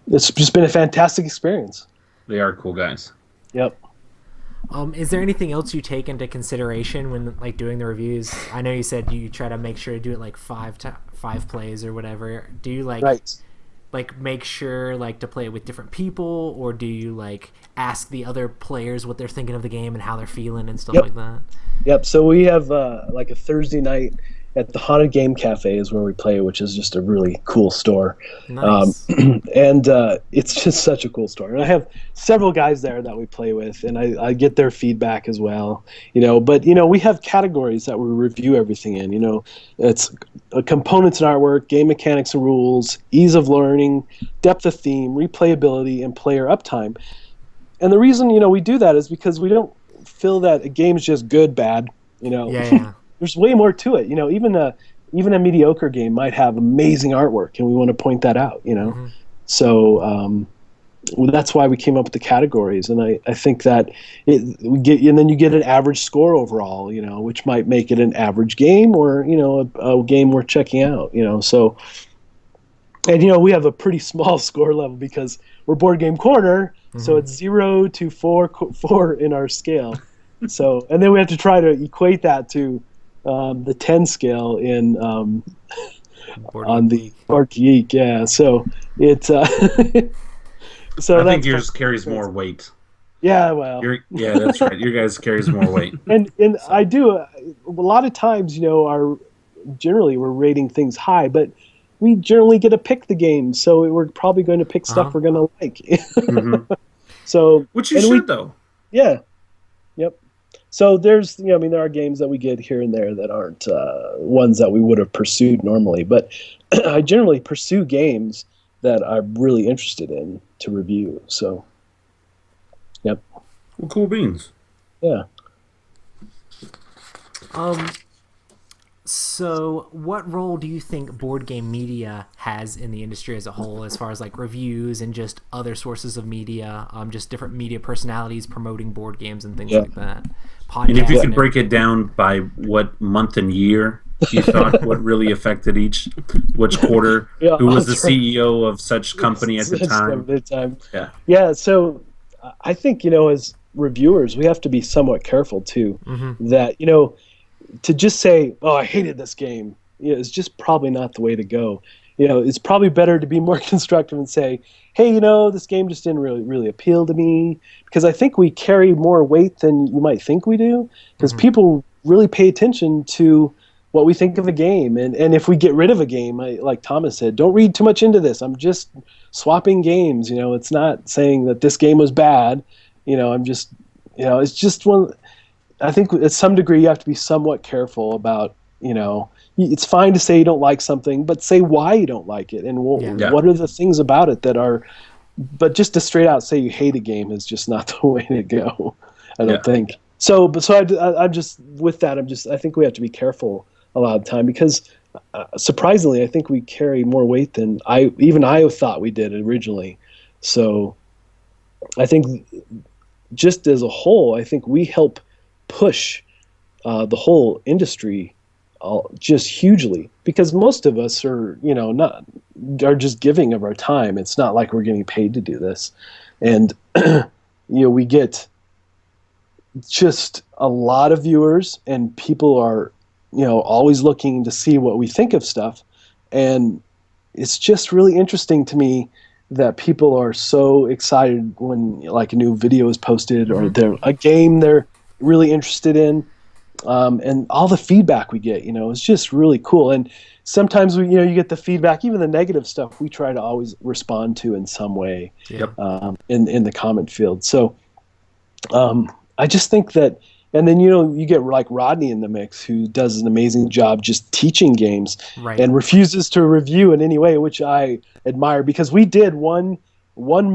it's just been a fantastic experience. They are cool guys. Yep. Is there anything else you take into consideration when doing the reviews? I know you said you try to make sure to do it 5 plays or whatever. Do you make sure to play it with different people, or do you ask the other players what they're thinking of the game and how they're feeling and stuff like that? Yep. So we have a Thursday night at the Haunted Game Cafe is where we play, which is just a really cool store. Nice. And it's just such a cool store. And I have several guys there that we play with, and I get their feedback as well. But we have categories that we review everything in. It's components and artwork, game mechanics and rules, ease of learning, depth of theme, replayability, and player uptime. And the reason we do that is because we don't feel that a game is just good, bad. Yeah. There's way more to it. Even a mediocre game might have amazing artwork, and we want to point that out. Mm-hmm. So that's why we came up with the categories, and I think that and then you get an average score overall, which might make it an average game, or a game worth checking out. So, and we have a pretty small score level because we're Board Game Corner, so it's 0 to 4 in our scale. So, and then we have to try to equate that to the 10 scale in Board on Game the Geek. Board Geek. Yeah, so it's so I think that's yours carries more weight. yeah, well, Yeah, that's right. Your guys carries more weight. and I do a lot of times, generally we're rating things high, but we generally get to pick the game, so we're probably going to pick stuff we're going to like. Hmm. So Which you and should, though. yeah, yep. So there's, there are games that we get here and there that aren't ones that we would have pursued normally, but I generally pursue games that I'm really interested in to review. So, yep, Well, cool beans. yeah. So, what role do you think board game media has in the industry as a whole, as far as like reviews and just other sources of media, just different media personalities promoting board games and things like that? And if you could Podcasting. break it down by what month and year you thought what really affected which quarter, Yeah, who was the that's right. CEO of such company at the time? Yeah. Yeah. So I think, as reviewers, we have to be somewhat careful too. That, to just say, "Oh, I hated this game," is just probably not the way to go. It's probably better to be more constructive and say, "Hey, this game just didn't really appeal to me," because I think we carry more weight than you might think we do, because people really pay attention to what we think of a game, and if we get rid of a game, like Thomas said, don't read too much into this. I'm just swapping games. It's not saying that this game was bad. I'm just, it's just one. I think at some degree you have to be somewhat careful about, it's fine to say you don't like something, but say why you don't like it and what are the things about it that are, but just to straight out say you hate a game is just not the way to go. I don't think. So I'm just, with that, I think we have to be careful a lot of the time, because surprisingly, I think we carry more weight than I thought we did originally. So I think just as a whole, I think we help push the whole industry just hugely, because most of us are are just giving of our time. It's not like we're getting paid to do this, and we get just a lot of viewers, and people are always looking to see what we think of stuff, and it's just really interesting to me that people are so excited when like a new video is posted or a game they're really interested in, and all the feedback we get, it's just really cool. And sometimes you get the feedback, even the negative stuff, we try to always respond to in some way. In the comment field. So I just think that, and then you get like Rodney in the mix, who does an amazing job just teaching games, and refuses to review in any way, which I admire, because we did one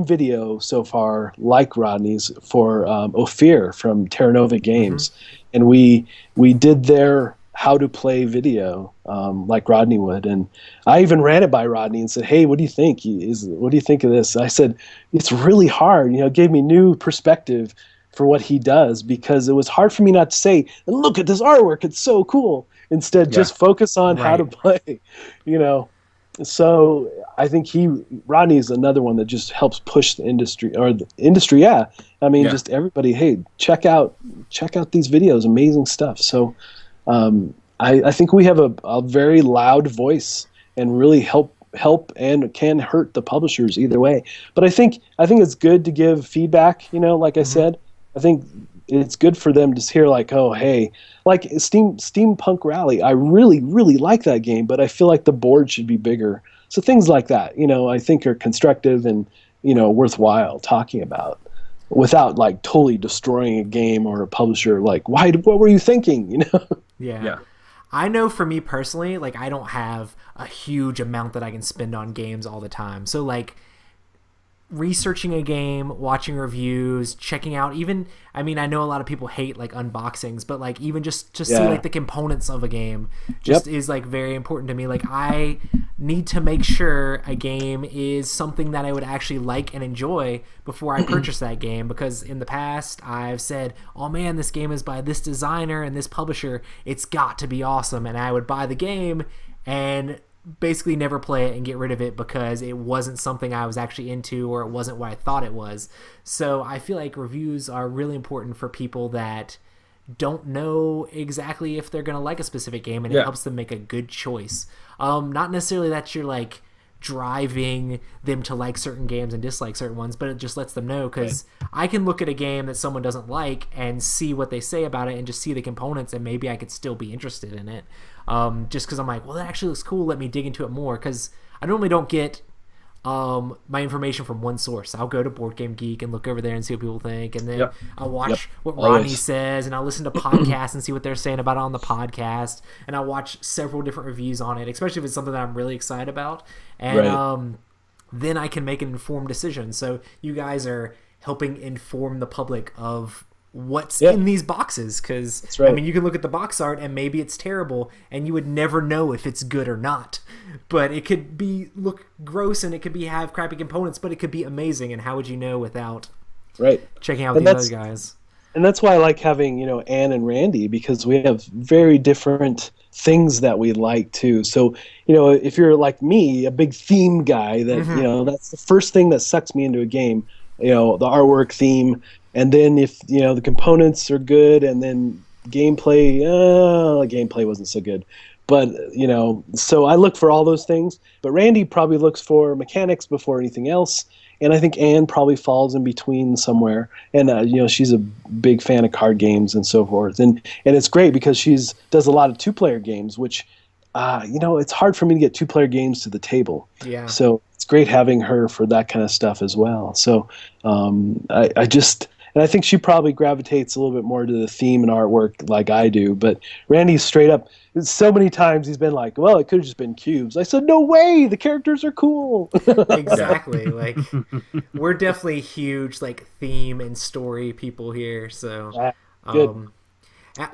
video so far like Rodney's for Ophir from Terra Nova Games, and we did their how to play video like Rodney would, and I even ran it by Rodney and said, "Hey, what do you think? What do you think of this?" I said, "It's really hard." It gave me new perspective for what he does, because it was hard for me not to say, "Look at this artwork, it's so cool." Instead, just focus on how to play. So I think Rodney is another one that just helps push the industry, or the industry. Yeah. I mean, just everybody, hey, check out these videos, amazing stuff. So I think we have a very loud voice, and really help and can hurt the publishers either way. But I think it's good to give feedback, like I said. I think it's good for them to hear like, oh, hey, like Steampunk Rally, I really, really like that game, but I feel like the board should be bigger. So things like that, I think are constructive and, worthwhile talking about, without like totally destroying a game or a publisher. Like, what were you thinking? Yeah. I know for me personally, like I don't have a huge amount that I can spend on games all the time. So like researching a game, watching reviews, checking out I know a lot of people hate like unboxings, but like even just to see like the components of a game is like very important to me. Like I need to make sure a game is something that I would actually like and enjoy before I purchase that game, because in the past I've said, oh man, this game is by this designer and this publisher, it's got to be awesome, and I would buy the game and basically never play it and get rid of it because it wasn't something I was actually into, or it wasn't what I thought it was. So I feel like reviews are really important for people that don't know exactly if they're going to like a specific game, and it helps them make a good choice. Not necessarily that you're like driving them to like certain games and dislike certain ones, but it just lets them know, because I can look at a game that someone doesn't like and see what they say about it and just see the components, and maybe I could still be interested in it, just because I'm like, well, that actually looks cool, let me dig into it more, because I normally don't get my information from one source. I'll go to Board Game Geek and look over there and see what people think, and then I'll watch what Rodney says, and I'll listen to podcasts and see what they're saying about it on the podcast, and I'll watch several different reviews on it, especially if it's something that I'm really excited about, and then I can make an informed decision. So you guys are helping inform the public of what's in these boxes, because I mean, you can look at the box art and maybe it's terrible and you would never know if it's good or not, but it could be look gross, and it could be have crappy components, but it could be amazing, and how would you know without checking out these other guys? And that's why I like having, you know, Ann and Randy, because we have very different things that we like too. So, you know, if you're like me, a big theme guy, that you know, that's the first thing that sucks me into a game, you know, the artwork, theme. And then if, you know, the components are good, and then gameplay wasn't so good. But, you know, so I look for all those things. But Randy probably looks for mechanics before anything else. And I think Anne probably falls in between somewhere. And, you know, she's a big fan of card games and so forth. And it's great because does a lot of two-player games, which, you know, it's hard for me to get two-player games to the table. Yeah. So it's great having her for that kind of stuff as well. So and I think she probably gravitates a little bit more to the theme and artwork like I do. But Randy's straight up, so many times he's been like, well, it could have just been cubes. I said, no way, the characters are cool. Exactly. Like, we're definitely huge like theme and story people here. So on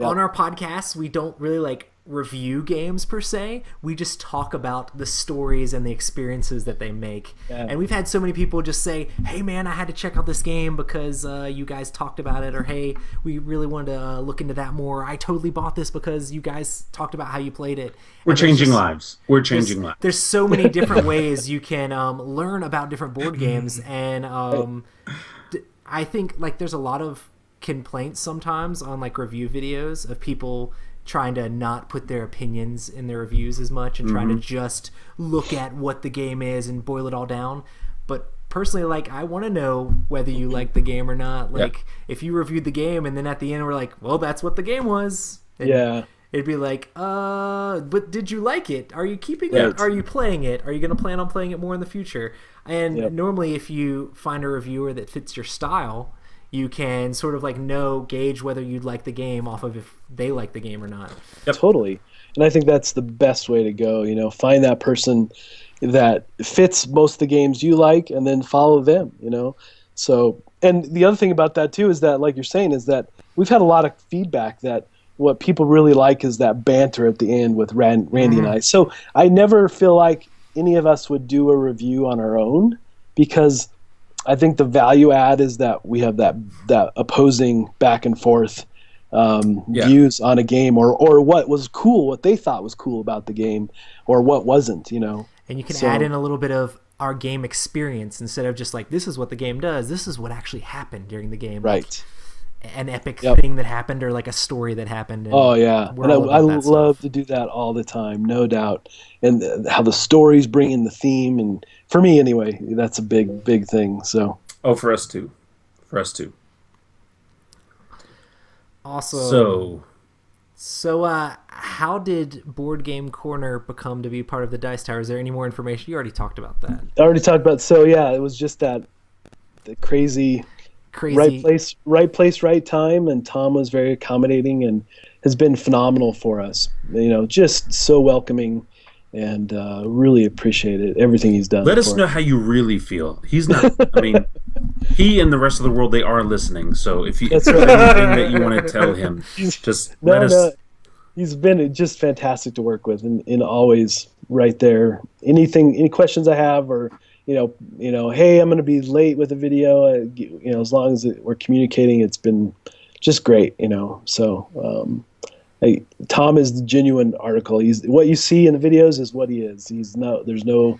our podcast, we don't really like review games per se. We just talk about the stories and the experiences that they make. And we've had so many people just say, hey man, I had to check out this game because you guys talked about it, or hey, we really wanted to look into that more. I totally bought this because you guys talked about how you played it. We're changing lives. There's so many different ways you can learn about different board games, and I think like there's a lot of complaints sometimes on like review videos of people trying to not put their opinions in their reviews as much, and trying to just look at what the game is and boil it all down. But personally, like, I want to know whether you like the game or not. Like, if you reviewed the game and then at the end we're like, well, that's what the game was. And it'd be like, but did you like it? Are you keeping it? Are you playing it? Are you going to plan on playing it more in the future? And normally if you find a reviewer that fits your style, you can sort of like gauge whether you'd like the game off of if they like the game or not. Totally. And I think that's the best way to go, you know, find that person that fits most of the games you like and then follow them, you know. So, and the other thing about that too is that, like you're saying, is that we've had a lot of feedback that what people really like is that banter at the end with Randy and I. So I never feel like any of us would do a review on our own, because I think the value add is that we have that opposing back and forth views on a game, or what was cool, what they thought was cool about the game, or what wasn't, you know. And you can add in a little bit of our game experience instead of just like, this is what the game does. This is what actually happened during the game. Right. Like an epic thing that happened, or like a story that happened. And and I love to do that all the time, no doubt. And how the stories bring in the theme, and for me anyway, that's a big thing. So for us too. Awesome. So how did Board Game Corner become to be part of the Dice Tower? Is there any more information? You already talked about that. I already talked about. So yeah, it was just the crazy right place, right time, and Tom was very accommodating and has been phenomenal for us. You know, just so welcoming, and really appreciate it, everything he's done. Let us know how you really feel. He's not. I mean, he and the rest of the world, they are listening. So if there's anything that you want to tell him, just let us. No. He's been just fantastic to work with, and always right there. Any questions I have, or you know, hey, I'm going to be late with a video. You know, as long as we're communicating, it's been just great. You know, so Tom is the genuine article. He's what you see in the videos is what he is. There's no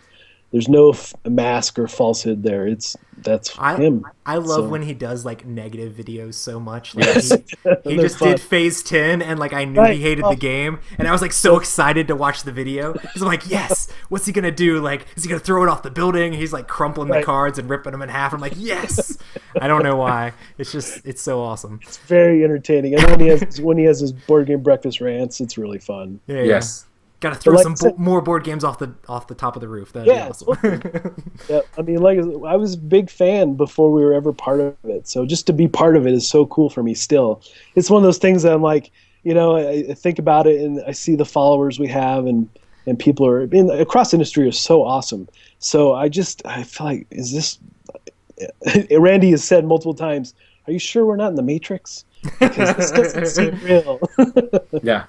there's no mask or falsehood there. That's him. I love when he does like negative videos so much. Like Yes. he just did phase 10 and like I knew he hated the game and I was like so excited to watch the video because I'm like, yes, what's he gonna do? Like, is he gonna throw it off the building? He's like crumpling the cards and ripping them in half. I'm like, yes. I don't know why. It's so awesome. It's very entertaining. And when he has his board game breakfast rants, it's really fun. Yeah, Yes. Got to throw more board games off the top of the roof. That'd be awesome. Yeah, I mean, like I was a big fan before we were ever part of it. So just to be part of it is so cool for me. Still, it's one of those things that I'm like, I think about it and I see the followers we have and people are across the industry are so awesome. So I feel like, is this? Randy has said multiple times, "Are you sure we're not in the Matrix? Because this doesn't seem real." Yeah.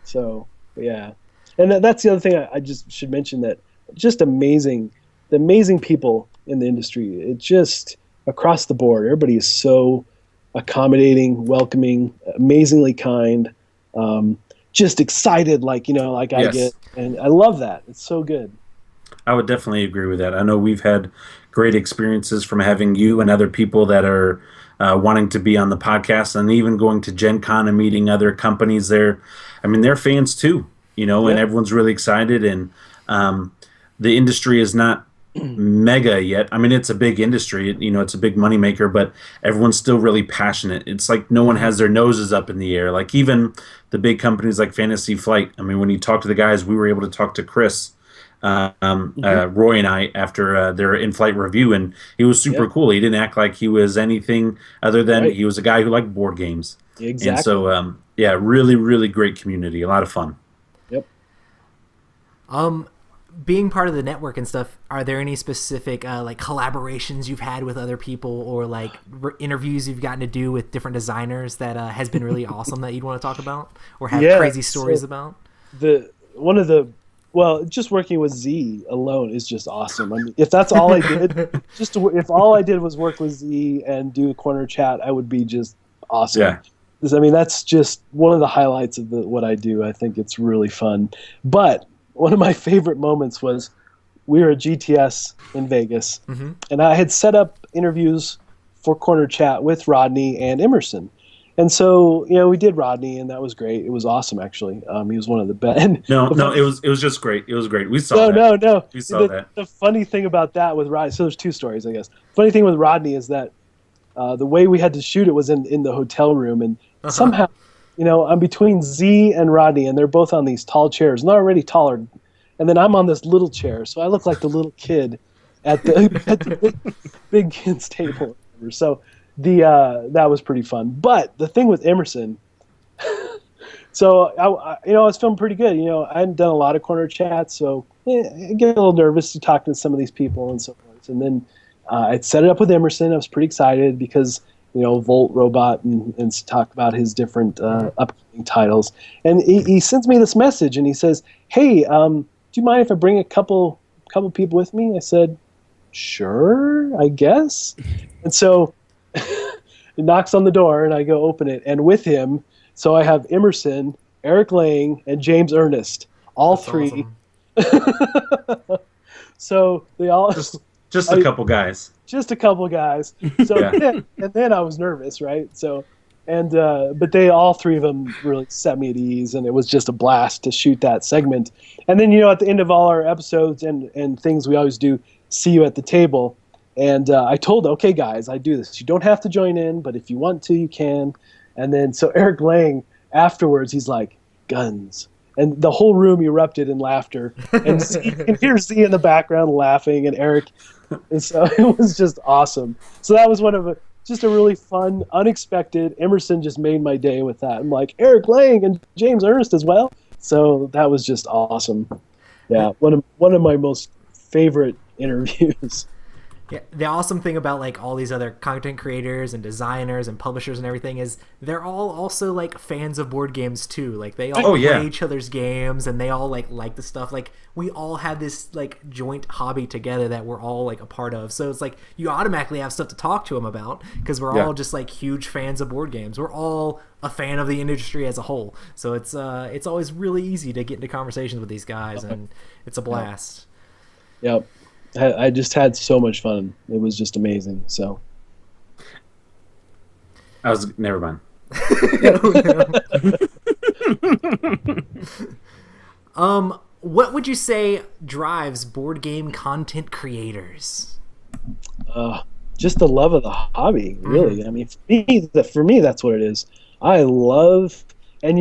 So yeah. And that's the other thing I just should mention, that just the amazing people in the industry. It just across the board, everybody is so accommodating, welcoming, amazingly kind, just excited, like I get, and I love that. It's so good. I would definitely agree with that. I know we've had great experiences from having you and other people that are wanting to be on the podcast, and even going to Gen Con and meeting other companies there. I mean, they're fans too. And everyone's really excited, and the industry is not mega yet. I mean, it's a big industry, it's a big moneymaker, but everyone's still really passionate. It's like no one has their noses up in the air. Like even the big companies like Fantasy Flight. I mean, when you talk to the guys, we were able to talk to Chris, Roy and I after their in-flight review, and he was super cool. He didn't act like he was anything other than he was a guy who liked board games. Exactly. And so, really, really great community. A lot of fun. Being part of the network and stuff, are there any specific like collaborations you've had with other people, or like interviews you've gotten to do with different designers that has been really awesome that you'd want to talk about, or have crazy stories about? Just working with Z alone is just awesome. I mean, if that's all I did, if all I did was work with Z and do a corner chat, I would be just awesome. Yeah. I mean, that's just one of the highlights of what I do. I think it's really fun. But one of my favorite moments was we were at GTS in Vegas, and I had set up interviews for Corner Chat with Rodney and Emerson. And so, we did Rodney, and that was great. It was awesome, actually. He was one of the best. No, it was just great. It was great. We saw that. No. We saw that. The funny thing about that with Rodney, so there's two stories, I guess. Funny thing with Rodney is that the way we had to shoot it was in the hotel room, and somehow, I'm between Z and Rodney, and they're both on these tall chairs, and they're already taller. And then I'm on this little chair, so I look like the little kid at the big kids table. So that was pretty fun. But the thing with Emerson, so I was feeling pretty good. I hadn't done a lot of corner chats, so I get a little nervous to talk to some of these people and so forth. And then I'd set it up with Emerson. I was pretty excited because Volt Robot and talk about his different upcoming titles. And he sends me this message and he says, "Hey, do you mind if I bring a couple people with me?" I said, "Sure, I guess." And so he knocks on the door and I go open it, and with him, so I have Emerson, Eric Lang, and James Ernest, all That's three. Awesome. So they all just a couple guys. Just a couple guys. So and then I was nervous, right? So but they all three of them really set me at ease, and it was just a blast to shoot that segment. And then at the end of all our episodes and things, we always do see you at the table. And I told, okay, guys, I do this. You don't have to join in, but if you want to, you can. And then so Eric Lang afterwards, he's like, "Guns." And the whole room erupted in laughter. And you can hear Z in the background laughing, and Eric. And so it was just awesome. So that was just a really fun, unexpected. Emerson just made my day with that. I'm like, Eric Lang and James Ernest as well. So that was just awesome. Yeah, one of my most favorite interviews. Yeah, the awesome thing about like all these other content creators and designers and publishers and everything is they're all also like fans of board games too. Like they all play each other's games, and they all like the stuff. Like we all have this like joint hobby together that we're all like a part of. So it's like you automatically have stuff to talk to them about because we're all just like huge fans of board games. We're all a fan of the industry as a whole. So it's always really easy to get into conversations with these guys, and it's a blast. Yep. I just had so much fun. It was just amazing. So Never mind. What would you say drives board game content creators? just the love of the hobby, really. I mean, for me, that's what it is. I love, and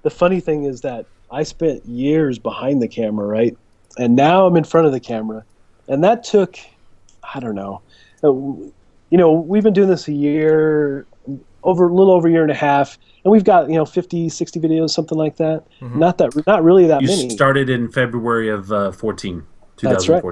the funny thing is that I spent years behind the camera, right? And now I'm in front of the camera, and that took, I don't know, we've been doing this a little over a year and a half, and we've got 50, 60 videos, something like that. Not really that many. You started in February of 2014. That's right.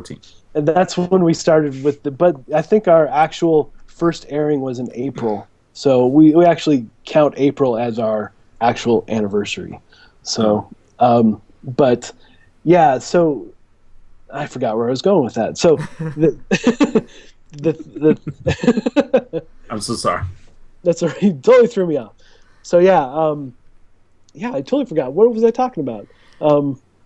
And that's when we started with but I think our actual first airing was in April. So we actually count April as our actual anniversary. So, but yeah, so I forgot where I was going with that. So I'm so sorry. That's all right. You totally threw me off. So yeah, I totally forgot. What was I talking about?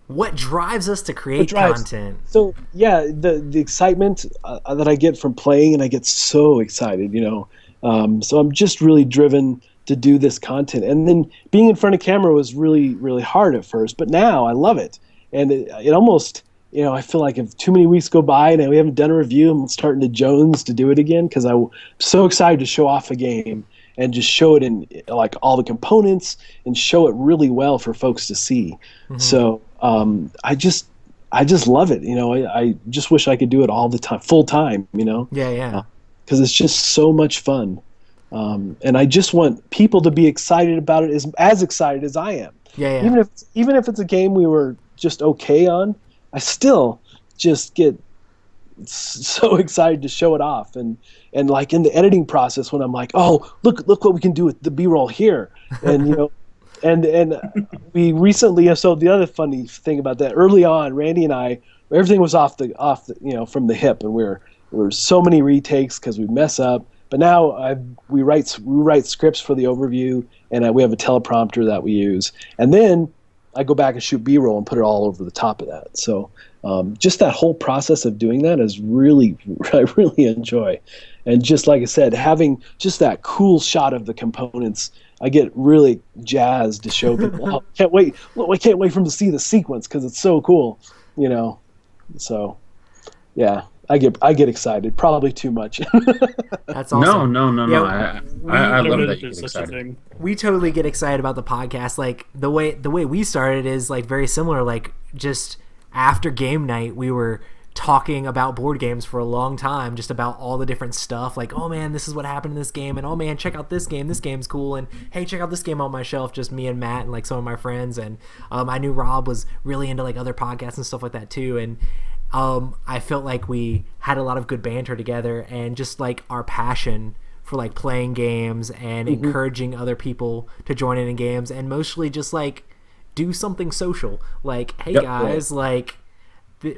What drives us to create content? So yeah, the excitement that I get from playing, and I get so excited, so I'm just really driven to do this content. And then being in front of camera was really, really hard at first, but now I love it. And it almost, I feel like if too many weeks go by and we haven't done a review, I'm starting to Jones to do it again, because I'm so excited to show off a game and just show it in like all the components and show it really well for folks to see. So I just love it. I just wish I could do it all the time, full time. Yeah. Because it's just so much fun, and I just want people to be excited about it, as excited as I am. Yeah. Even if it's a game we were just okay on, I still just get so excited to show it off, and like in the editing process when I'm like, oh, look what we can do with the B-roll here, and and we recently, so the other funny thing about that, early on, Randy and I, everything was off the from the hip, and we were so many retakes because we mess up. But now we write scripts for the overview, and we have a teleprompter that we use, and then I go back and shoot B-roll and put it all over the top of that. So just that whole process of doing that is I really enjoy. And just like I said, having just that cool shot of the components, I get really jazzed to show people. Oh, I can't wait for them to see the sequence because it's so cool, So, yeah, I get excited, probably too much. That's awesome. No. Yeah, I love that you get excited. We totally get excited about the podcast. Like the way we started is like very similar. Like just after game night, we were talking about board games for a long time, just about all the different stuff, like, oh man, this is what happened in this game, and oh man, check out this game's cool, and hey, check out this game on my shelf. Just me and Matt and like some of my friends, and I knew Rob was really into like other podcasts and stuff like that too, and I felt like we had a lot of good banter together, and just like our passion for like playing games and encouraging other people to join in games, and mostly just like do something social, like, hey guys, like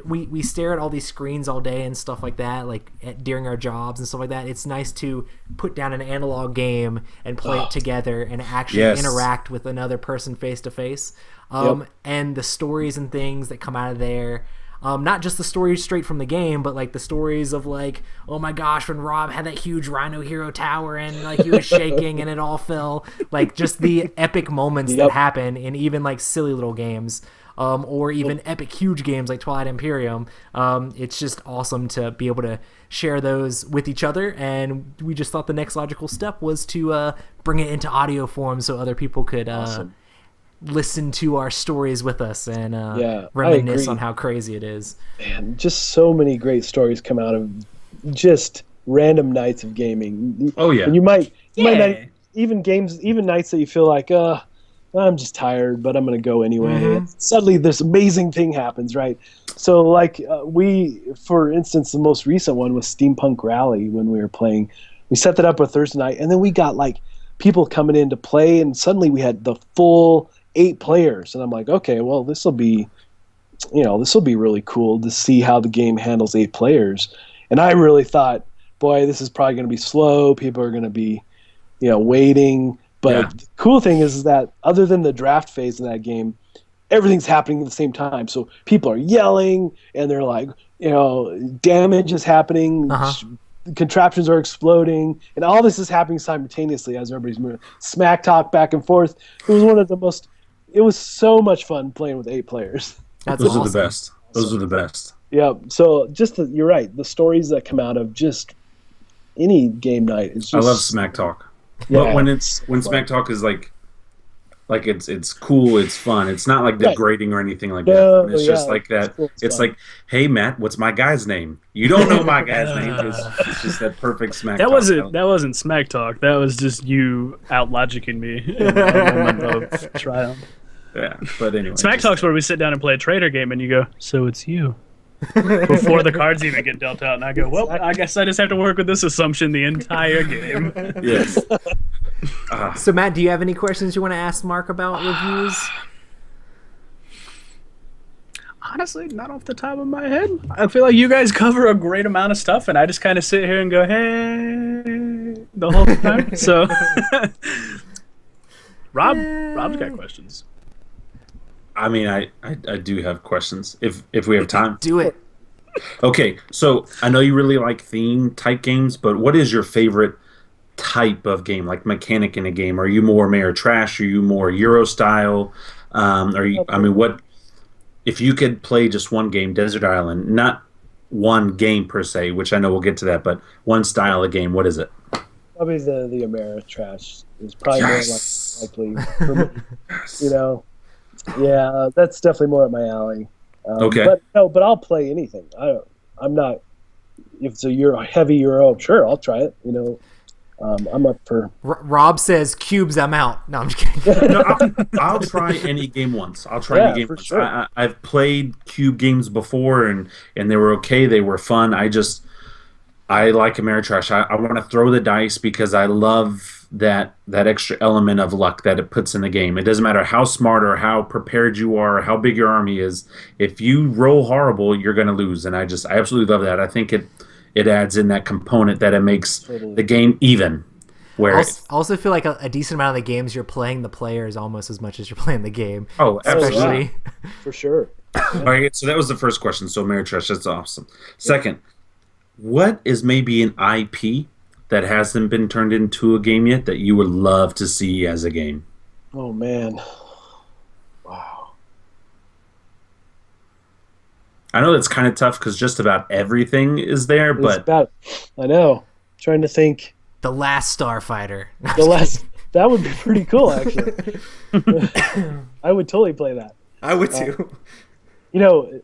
we stare at all these screens all day and stuff like that, like during our jobs and stuff like that. It's nice to put down an analog game and play it together and actually interact with another person face to face. And the stories and things that come out of there, not just the stories straight from the game, but like the stories of like, oh my gosh, when Rob had that huge Rhino Hero tower and like he was shaking and it all fell, like just the epic moments that happen in even like silly little games. Or even epic huge games like Twilight Imperium. It's just awesome to be able to share those with each other, and we just thought the next logical step was to bring it into audio form so other people could listen to our stories with us and reminisce on how crazy it is. Man, just so many great stories come out of just random nights of gaming. Oh yeah. And you might not, even nights that you feel like, I'm just tired, but I'm going to go anyway. And suddenly this amazing thing happens, right? So like for instance, the most recent one was Steampunk Rally when we were playing. We set that up a Thursday night, and then we got like people coming in to play, and suddenly we had the full 8 players. And I'm like, okay, well, this will be really cool to see how the game handles 8 players. And I really thought, boy, this is probably going to be slow. People are going to be, waiting. But the cool thing is that other than the draft phase of that game, everything's happening at the same time. So people are yelling, and they're like, damage is happening, contraptions are exploding, and all this is happening simultaneously as everybody's moving. Smack talk back and forth. It was one of the most. It was so much fun playing with 8 players. Those are the best. Those are the best. Yeah. So you're right. The stories that come out of just any game night is just. I love Smack Talk. Yeah, But when Smack Talk is like it's cool, it's fun. It's not like degrading or anything like that. It's just like that. It's fun. Like, hey Matt, what's my guy's name? You don't know my guy's name. It's just that perfect Smack Talk. That wasn't Smack Talk. That was just you out logicking me in a moment of triumph. Yeah, but anyway. Smack Talk's where we sit down and play a trader game, and you go, "So it's you." Before the cards even get dealt out, and I go, "Well, I guess I just have to work with this assumption the entire game." Yes. So Matt, do you have any questions you want to ask Mark about reviews? Honestly, not off the top of my head. I feel like you guys cover a great amount of stuff, and I just kind of sit here and go, "Hey," the whole time. So, Rob's got questions. I mean, I do have questions if we have time. Do it. Okay, so I know you really like theme type games, but what is your favorite type of game, like mechanic in a game? Are you more Ameritrash? Are you more Euro style? What if you could play just one game, Desert Island, not one game per se, which I know we'll get to that, but one style of game, what is it? Probably the Ameritrash is probably more likely for me. Yeah, that's definitely more up my alley. Okay. But I'll play anything. I'm not. If it's a heavy Euro, sure, I'll try it. I'm up for. Rob says cubes. I'm out. No, I'm just kidding. No, I'll try any game once. I'll try any game once. Sure. I've played cube games before, and they were okay. They were fun. I like Ameritrash. I want to throw the dice because I love that extra element of luck that it puts in the game. It doesn't matter how smart or how prepared you are, or how big your army is. If you roll horrible, you're going to lose. And I absolutely love that. I think it adds in that component that it makes the game even. Where I also feel like a decent amount of the games you're playing the players almost as much as you're playing the game. Oh, absolutely. For sure. All right, so that was the first question. So Ameritrash, that's awesome. Second, what is maybe an IP that hasn't been turned into a game yet that you would love to see as a game? Oh, man. Wow. I know that's kind of tough because just about everything is there, I know. Trying to think. The Last Starfighter. That would be pretty cool, actually. I would totally play that. I would too.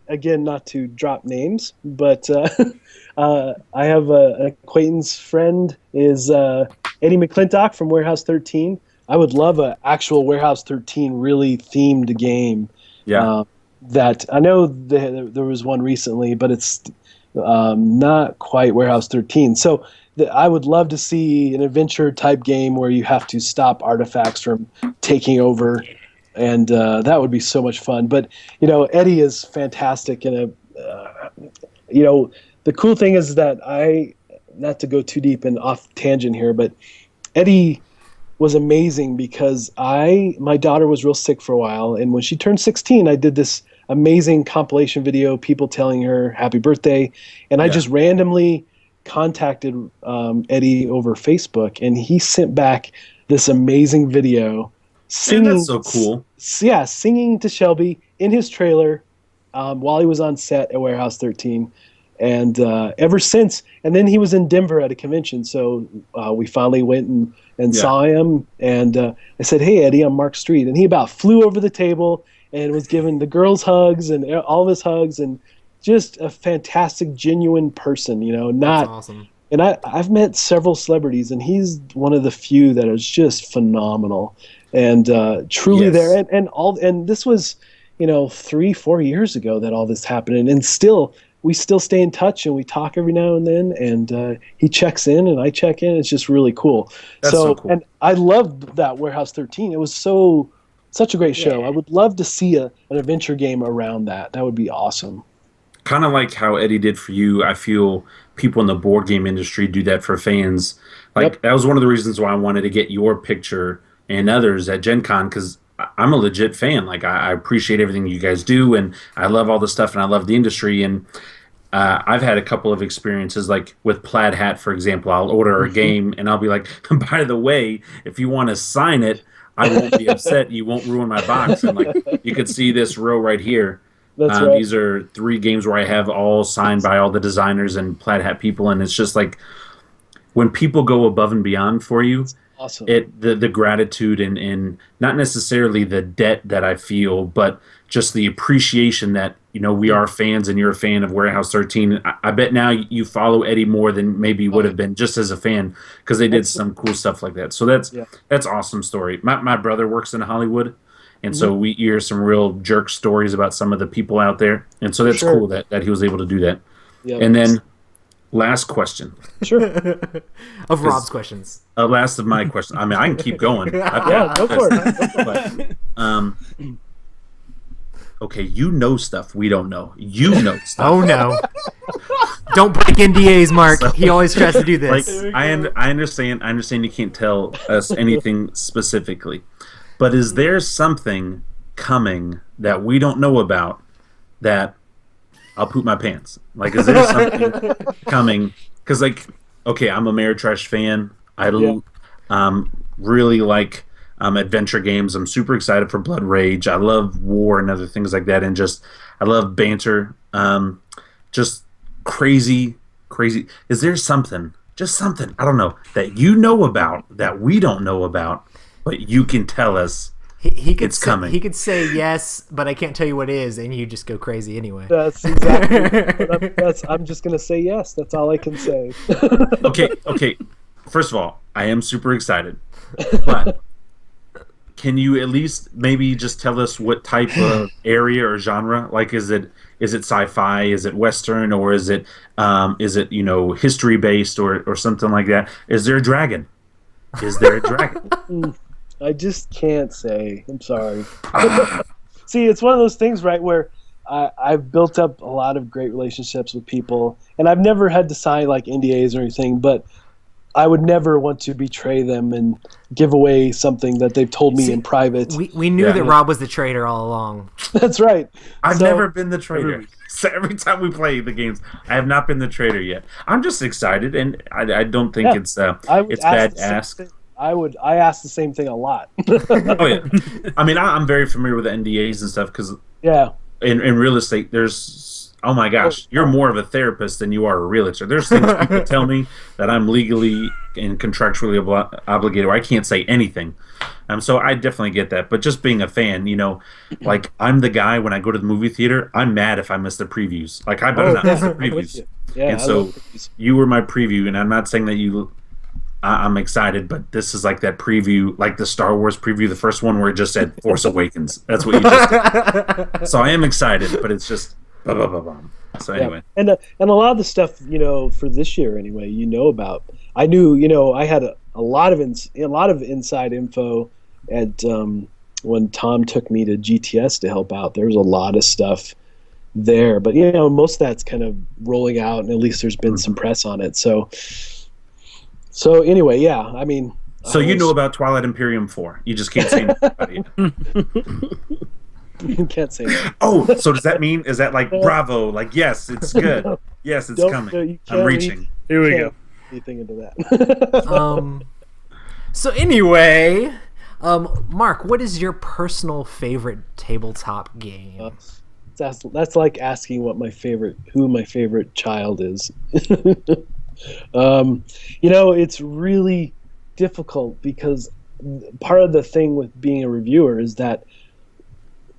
Again, not to drop names, but I have an acquaintance friend is Eddie McClintock from Warehouse 13. I would love an actual Warehouse 13 really themed game. Yeah. That I know there was one recently, but it's not quite Warehouse 13. So I would love to see an adventure type game where you have to stop artifacts from taking over. And that would be so much fun. But, Eddie is fantastic. And, the cool thing is that not to go too deep and off tangent here, but Eddie was amazing because my daughter was real sick for a while. And when she turned 16, I did this amazing compilation video, people telling her happy birthday. And I just randomly contacted Eddie over Facebook, and he sent back this amazing video. Singing, man, that's so cool. Yeah, singing to Shelby in his trailer while he was on set at Warehouse 13. And ever since, and then he was in Denver at a convention, so we finally went and saw him. And I said, "Hey, Eddie, I'm Mark Streed." And he about flew over the table and was giving the girls hugs and all of his hugs, and just a fantastic, genuine person, That's awesome. And I've met several celebrities, and he's one of the few that is just phenomenal. And truly there, and this was, 3-4 years ago that all this happened, and we still stay in touch, and we talk every now and then, and he checks in and I check in. It's just really cool. That's so cool. And I loved that Warehouse 13. It was such a great show. I would love to see an adventure game around that. That would be awesome. Kind of like how Eddie did for you. I feel people in the board game industry do that for fans. That was one of the reasons why I wanted to get your picture and others at Gen Con, because I'm a legit fan. Like I appreciate everything you guys do, and I love all the stuff, and I love the industry. And I've had a couple of experiences, like with Plaid Hat, for example. I'll order a game, and I'll be like, by the way, if you want to sign it, I won't be upset. You won't ruin my box. And like you could see this row right here. That's right. These are 3 games where I have all signed by all the designers and Plaid Hat people, and it's just like when people go above and beyond for you. Awesome. The gratitude and not necessarily the debt that I feel, but just the appreciation that we are fans and you're a fan of Warehouse 13. I bet now you follow Eddie more than maybe you would have been just as a fan, because they did some cool stuff like that. So that's awesome story. My brother works in Hollywood, and so we hear some real jerk stories about some of the people out there, and so that's cool that he was able to do that. Yeah, and then last question. Sure. Of Rob's questions. Last of my questions. I mean, I can keep going. Go for it. But, okay, you know stuff we don't know. You know stuff. Oh no! Don't break NDAs, Mark. He always tries to do Like this. I understand. I understand you can't tell us anything specifically, but is there something coming that we don't know about that I'll poop my pants? Like, is there something coming? Because like, okay, I'm a Ameritrash fan. I really like adventure games. I'm super excited for Blood Rage. I love war and other things like that, and I love banter. Just crazy. Is there something, just something, I don't know, that you know about that we don't know about, but you can tell us He could it's coming? He could say yes, but I can't tell you what it is, and you just go crazy anyway. That's exactly. I'm just gonna say yes. That's all I can say. Okay. First of all, I am super excited, but can you at least maybe just tell us what type of area or genre? Like, is it sci-fi? Is it Western? Or is it history based or something like that? Is there a dragon? Is there a dragon? I just can't say. I'm sorry. See, it's one of those things, right, where I've built up a lot of great relationships with people, and I've never had to sign like NDAs or anything, but I would never want to betray them and give away something that they've told me in private. We knew that Rob was the traitor all along. That's right. I've never been the traitor. So every time we play the games, I have not been the traitor yet. I'm just excited, and I don't think it's bad to ask. I ask the same thing a lot. Oh yeah, I mean I'm very familiar with the NDAs and stuff because in real estate there's oh my gosh, you're more of a therapist than you are a realtor. There's things people tell me that I'm legally and contractually obligated where I can't say anything. So I definitely get that. But just being a fan, like I'm the guy when I go to the movie theater, I'm mad if I miss the previews. Like I better not miss the previews. And so you were my preview, and I'm not saying that I'm excited, but this is like that preview, like the Star Wars preview, the first one where it just said Force Awakens. That's what you just did. So I am excited, but it's just So anyway. And a lot of the stuff, for this year anyway, about. I knew, I had a lot of inside info at when Tom took me to GTS to help out. There was a lot of stuff there, but most of that's kind of rolling out, and at least there's been some press on it. So anyway, yeah, I mean. So you know about Twilight Imperium 4. You just can't say anything about it. You can't say that. Oh, so does that mean, is that like bravo? Like, yes, it's good. Yes, it's coming. I'm reaching. Here we go. Anything into that. So anyway, Mark, what is your personal favorite tabletop game? That's like asking who my favorite child is. It's really difficult because part of the thing with being a reviewer is that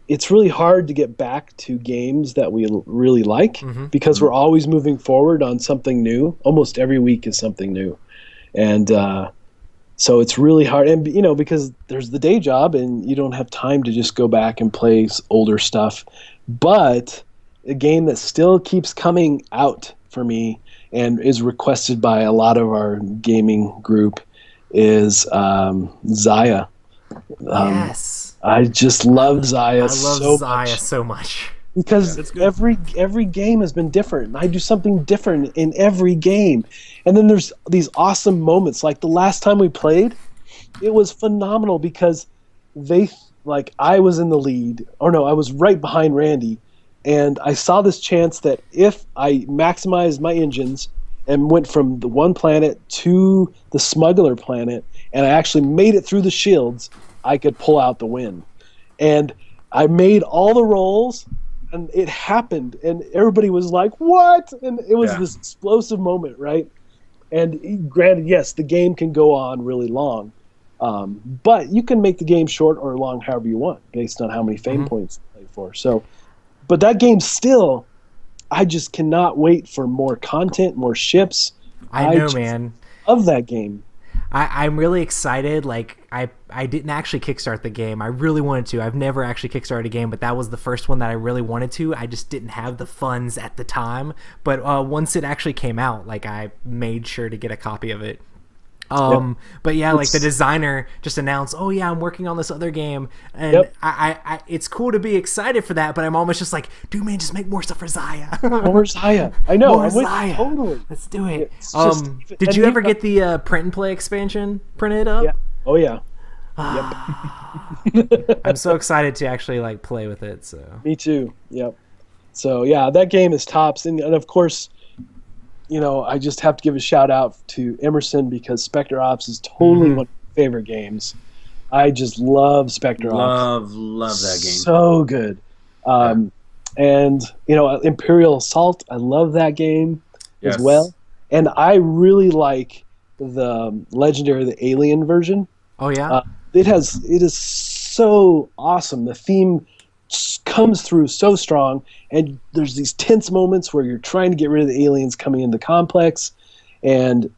it's really hard to get back to games that we really like because we're always moving forward on something new. Almost every week is something new. And so it's really hard. And, because there's the day job and you don't have time to just go back and play older stuff. But a game that still keeps coming out for me and is requested by a lot of our gaming group is Zaya. Yes. I just love Zaya I love Zaya so much. Because every game has been different. And I do something different in every game. And then there's these awesome moments. Like the last time we played, it was phenomenal because they like I was in the lead, or no, I was right behind Randy, and I saw this chance that if I maximized my engines and went from the one planet to the smuggler planet, and I actually made it through the shields, I could pull out the win. And I made all the rolls, and it happened, and everybody was like, "What?" And it was this explosive moment, right? And granted, yes, the game can go on really long, but you can make the game short or long however you want, based on how many fame points you play for. So, but that game still, I just cannot wait for more content, more ships. I know, man. Love that game. I'm really excited. Like I didn't actually kickstart the game. I really wanted to. I've never actually kickstarted a game, but that was the first one that I really wanted to. I just didn't have the funds at the time. But once it actually came out, like I made sure to get a copy of it. But yeah, like the designer just announced, "Oh yeah, I'm working on this other game," and I it's cool to be excited for that. But I'm almost just like, "Dude, man, just make more stuff for Zaya." More Zaya. I know. More Zaya. Totally. Let's do it. Just, did you ever get the print and play expansion printed up? Yeah. Oh yeah. I'm so excited to actually like play with it. So me too. Yep. So yeah, that game is tops, and of course, you know, I just have to give a shout out to Emerson because Spectre Ops is totally one of my favorite games. I just love Spectre Ops. Love that game. So good. And you know, Imperial Assault, I love that game as well. And I really like the Legendary, the Alien version. Oh yeah. It is so awesome. The theme comes through so strong, and there's these tense moments where you're trying to get rid of the aliens coming into the complex, and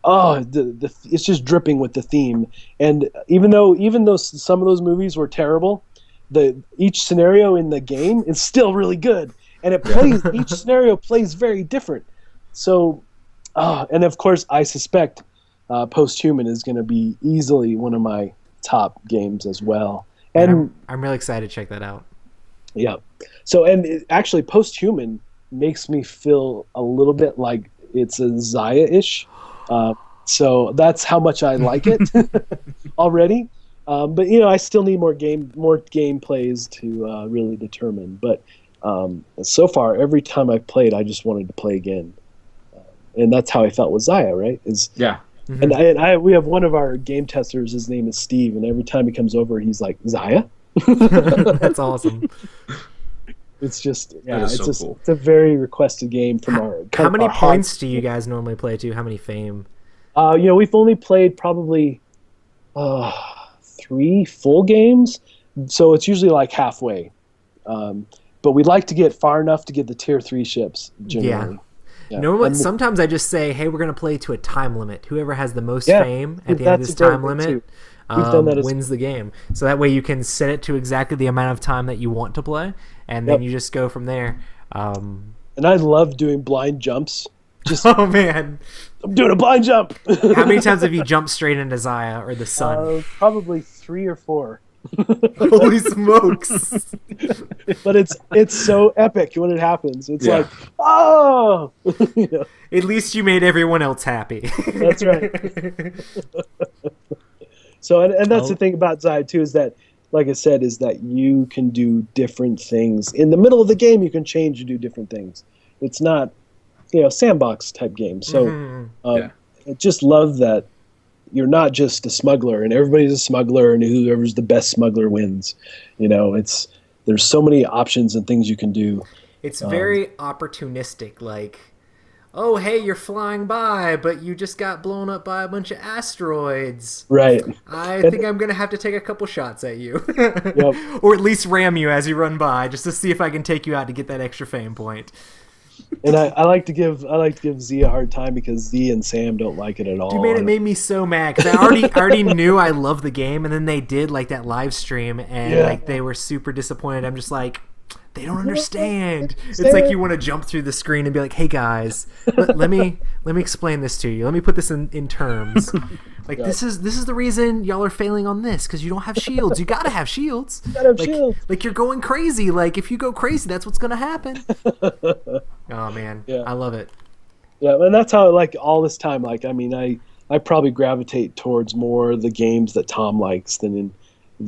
it's just dripping with the theme. And even though some of those movies were terrible, each scenario in the game is still really good, and it plays each scenario plays very different. So, and of course, I suspect Post-Human is going to be easily one of my top games as well. And I'm really excited to check that out. Yeah. So, and actually, Post-Human makes me feel a little bit like it's a Zaya-ish. So that's how much I like it already. But you know, I still need more game plays to really determine. But so far, every time I've played, I just wanted to play again, and that's how I felt with Zaya. Right? And we have one of our game testers. His name is Steve, and every time he comes over, he's like, "Zaya." That's awesome. It's just cool. It's a very requested game from our. How many points do you guys normally play to? How many fame? You know, we've only played probably 3 full games, so it's usually like halfway. But we'd like to get far enough to get the tier 3 ships generally. Yeah. Normally, sometimes I just say, "Hey, we're going to play to a time limit. Whoever has the most fame at the end of this time limit wins the game." So that way you can set it to exactly the amount of time that you want to play, and then you just go from there. And I love doing blind jumps. Oh man, I'm doing a blind jump. How many times have you jumped straight into Zaya or the sun? Probably 3 or 4. Holy smokes! But it's so epic when it happens. It's like, oh! You know? At least you made everyone else happy. That's right. So, and that's the thing about Zaya too, is that, like I said, is that you can do different things in the middle of the game. You can change and do different things. It's not, you know, sandbox type game. So, I just love that you're not just a smuggler and everybody's a smuggler and whoever's the best smuggler wins. You know, there's so many options and things you can do. It's very opportunistic. Like, oh, hey, you're flying by, but you just got blown up by a bunch of asteroids. Right. I think I'm going to have to take a couple shots at you. Or at least ram you as you run by, just to see if I can take you out to get that extra fame point. And I like to give Z a hard time because Z and Sam don't like it at all. Dude, man, it made me so mad because I already knew I loved the game, and then they did like that live stream, and like they were super disappointed. I'm just like, they don't understand. It's like you want to jump through the screen and be like, "Hey guys, let me explain this to you. Let me put this in terms. Like this is the reason y'all are failing on this because you don't have shields. You gotta have shields. Like you're going crazy. Like if you go crazy, that's what's gonna happen." Oh man, I love it. Yeah, and that's how like all this time. Like I mean, I probably gravitate towards more the games that Tom likes than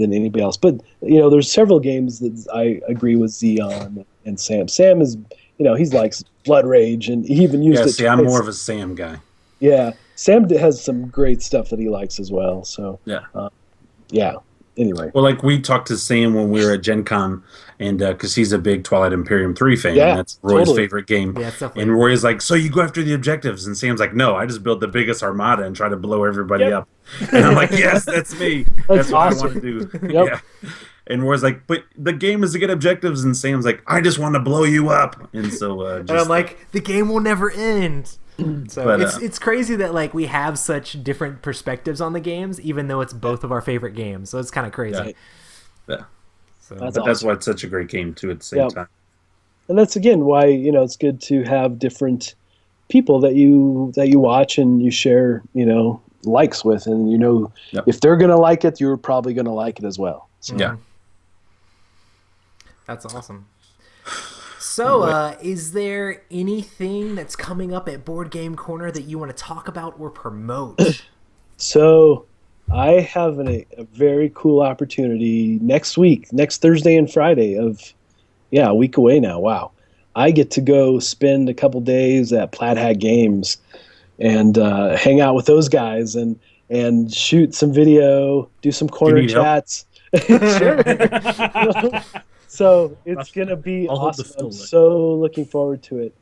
anybody else. But there's several games that I agree with Xeon and Sam. Sam is, he likes Blood Rage, and he even used it. See, I'm more of a Sam guy. Yeah, Sam has some great stuff that he likes as well. So yeah. Anyway, well, like we talked to Sam when we were at Gen Con, and because he's a big Twilight Imperium 3 fan, and that's Roy's favorite game. Yeah, and Roy is like, so you go after the objectives, and Sam's like, no, I just build the biggest armada and try to blow everybody up. And I'm like, yes, that's me. That's what awesome. I want to do. Yeah. And Roy's like, but the game is to get objectives, and Sam's like, I just want to blow you up. And so, and I'm like, the game will never end. So it's crazy that like we have such different perspectives on the games, even though it's both of our favorite games. So it's kind of crazy. Yeah. So that's why it's such a great game too. At the same time, and that's again why it's good to have different people that you watch and you share likes with, and if they're gonna like it, you're probably gonna like it as well. So. Yeah, that's awesome. So, is there anything that's coming up at Board Game Corner that you want to talk about or promote? So, I have a very cool opportunity next week, next Thursday and Friday a week away now. Wow. I get to go spend a couple days at Plaid Hat Games and hang out with those guys and shoot some video, do some corner chats. Sure. So it's going to be awesome. I'm so looking forward to it.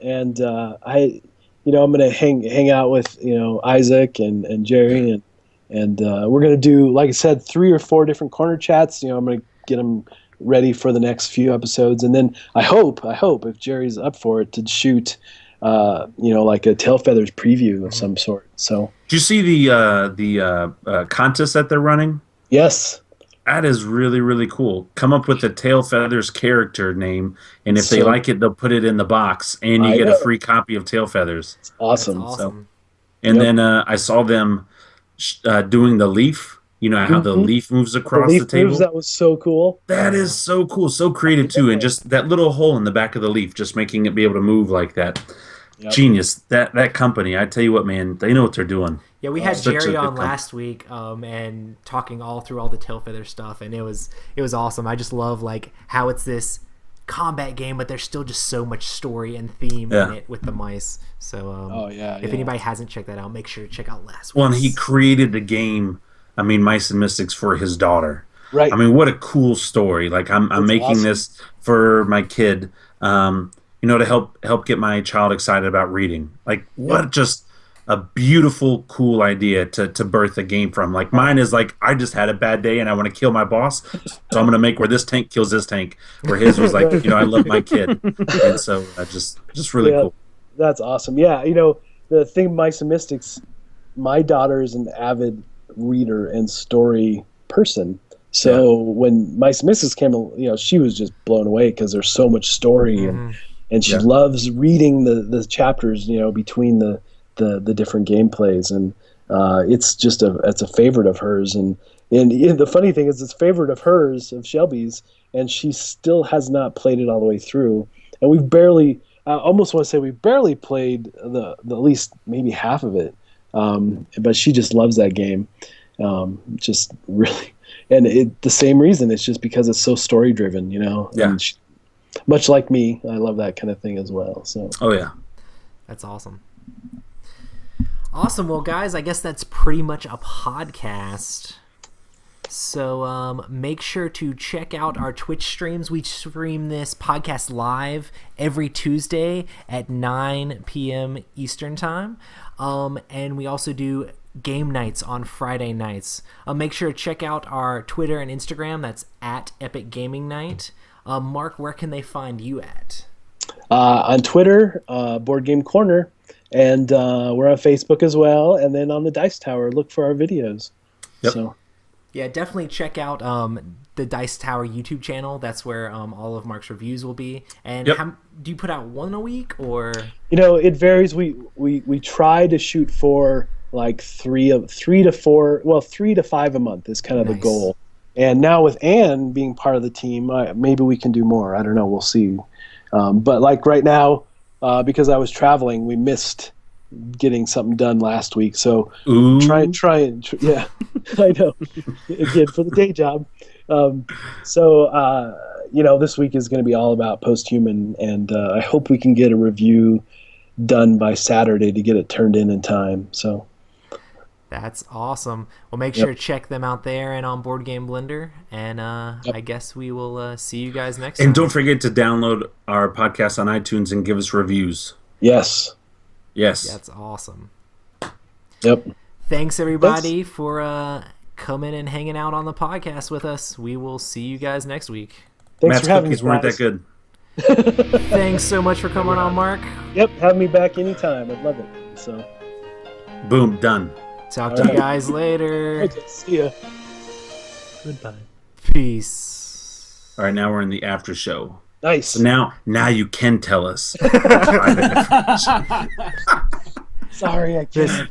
And I'm going to hang out with, Isaac and Jerry and we're going to do, like I said, 3 or 4 different corner chats. I'm going to get them ready for the next few episodes. And then I hope if Jerry's up for it, to shoot, like a Tail Feathers preview of some sort. So did you see the contest that they're running? Yes. That is really, really cool. Come up with a Tail Feathers character name, and if they like it, they'll put it in the box, and you get a free copy of Tail Feathers. It's awesome. That's awesome. And then I saw them doing the leaf. You know how the leaf moves across the table? That was so cool. That is so cool. So creative, too. And just that little hole in the back of the leaf, just making it be able to move like that. Yep. Genius. That company, I tell you what, man, they know what they're doing. Yeah, we had Jerry on last week and talking all through all the Tail Feather stuff, and it was awesome. I just love like how it's this combat game, but there's still just so much story and theme in it with the mice. So if anybody hasn't checked that out, make sure to check out last week. Well, and he created the game, Mice and Mystics, for his daughter. Right. What a cool story. Like I'm making this for my kid, to help get my child excited about reading. Like what just a beautiful, cool idea to birth a game from. Like mine is like, I just had a bad day and I want to kill my boss, so I'm going to make where this tank kills this tank. Where his was like, I love my kid, and so just really cool. That's awesome. Yeah, the thing, Mice and Mystics, my daughter is an avid reader and story person. So when Mice and Mystics came, she was just blown away because there's so much story and she loves reading the chapters, between the different gameplays, and it's a favorite of hers, and the funny thing is it's a favorite of hers, of Shelby's, and she still has not played it all the way through, and we've barely I almost want to say we barely played the at least maybe half of it, but she just loves that game, just really, and the same reason, it's just because it's so story driven, and much like me, I love that kind of thing as well. So that's awesome. Awesome. Well, guys, I guess that's pretty much a podcast. So make sure to check out our Twitch streams. We stream this podcast live every Tuesday at 9 p.m. Eastern Time. And we also do game nights on Friday nights. Make sure to check out our Twitter and Instagram. That's at Epic Gaming Night. Mark, where can they find you at? On Twitter, Board Game Corner. And we're on Facebook as well, and then on the Dice Tower, look for our videos. Yep. So, yeah, definitely check out the Dice Tower YouTube channel. That's where all of Mark's reviews will be. And do you put out one a week, or? It varies. We try to shoot for like 3 to 4, well, 3 to 5 a month is kind of the goal. And now with Anne being part of the team, maybe we can do more. I don't know. We'll see. But like right now, because I was traveling, we missed getting something done last week. So Ooh. yeah, I know. Again, for the day job. This week is going to be all about Posthuman, and I hope we can get a review done by Saturday to get it turned in time. So that's awesome. Well, make sure to check them out there and on Board Game Blender. And I guess we will see you guys next time. And don't forget to download our podcast on iTunes and give us reviews. Yes. That's awesome. Yep. Thanks, everybody, for coming and hanging out on the podcast with us. We will see you guys next week. Thanks Matt's for having cookies me, weren't guys. that good. Thanks so much for coming on, Mark. Yep, have me back anytime. I'd love it. So, Boom, done. Talk to you guys later. okay, see ya. Goodbye. Peace. All right, now we're in the after show. Nice. So now you can tell us. Sorry, I can't.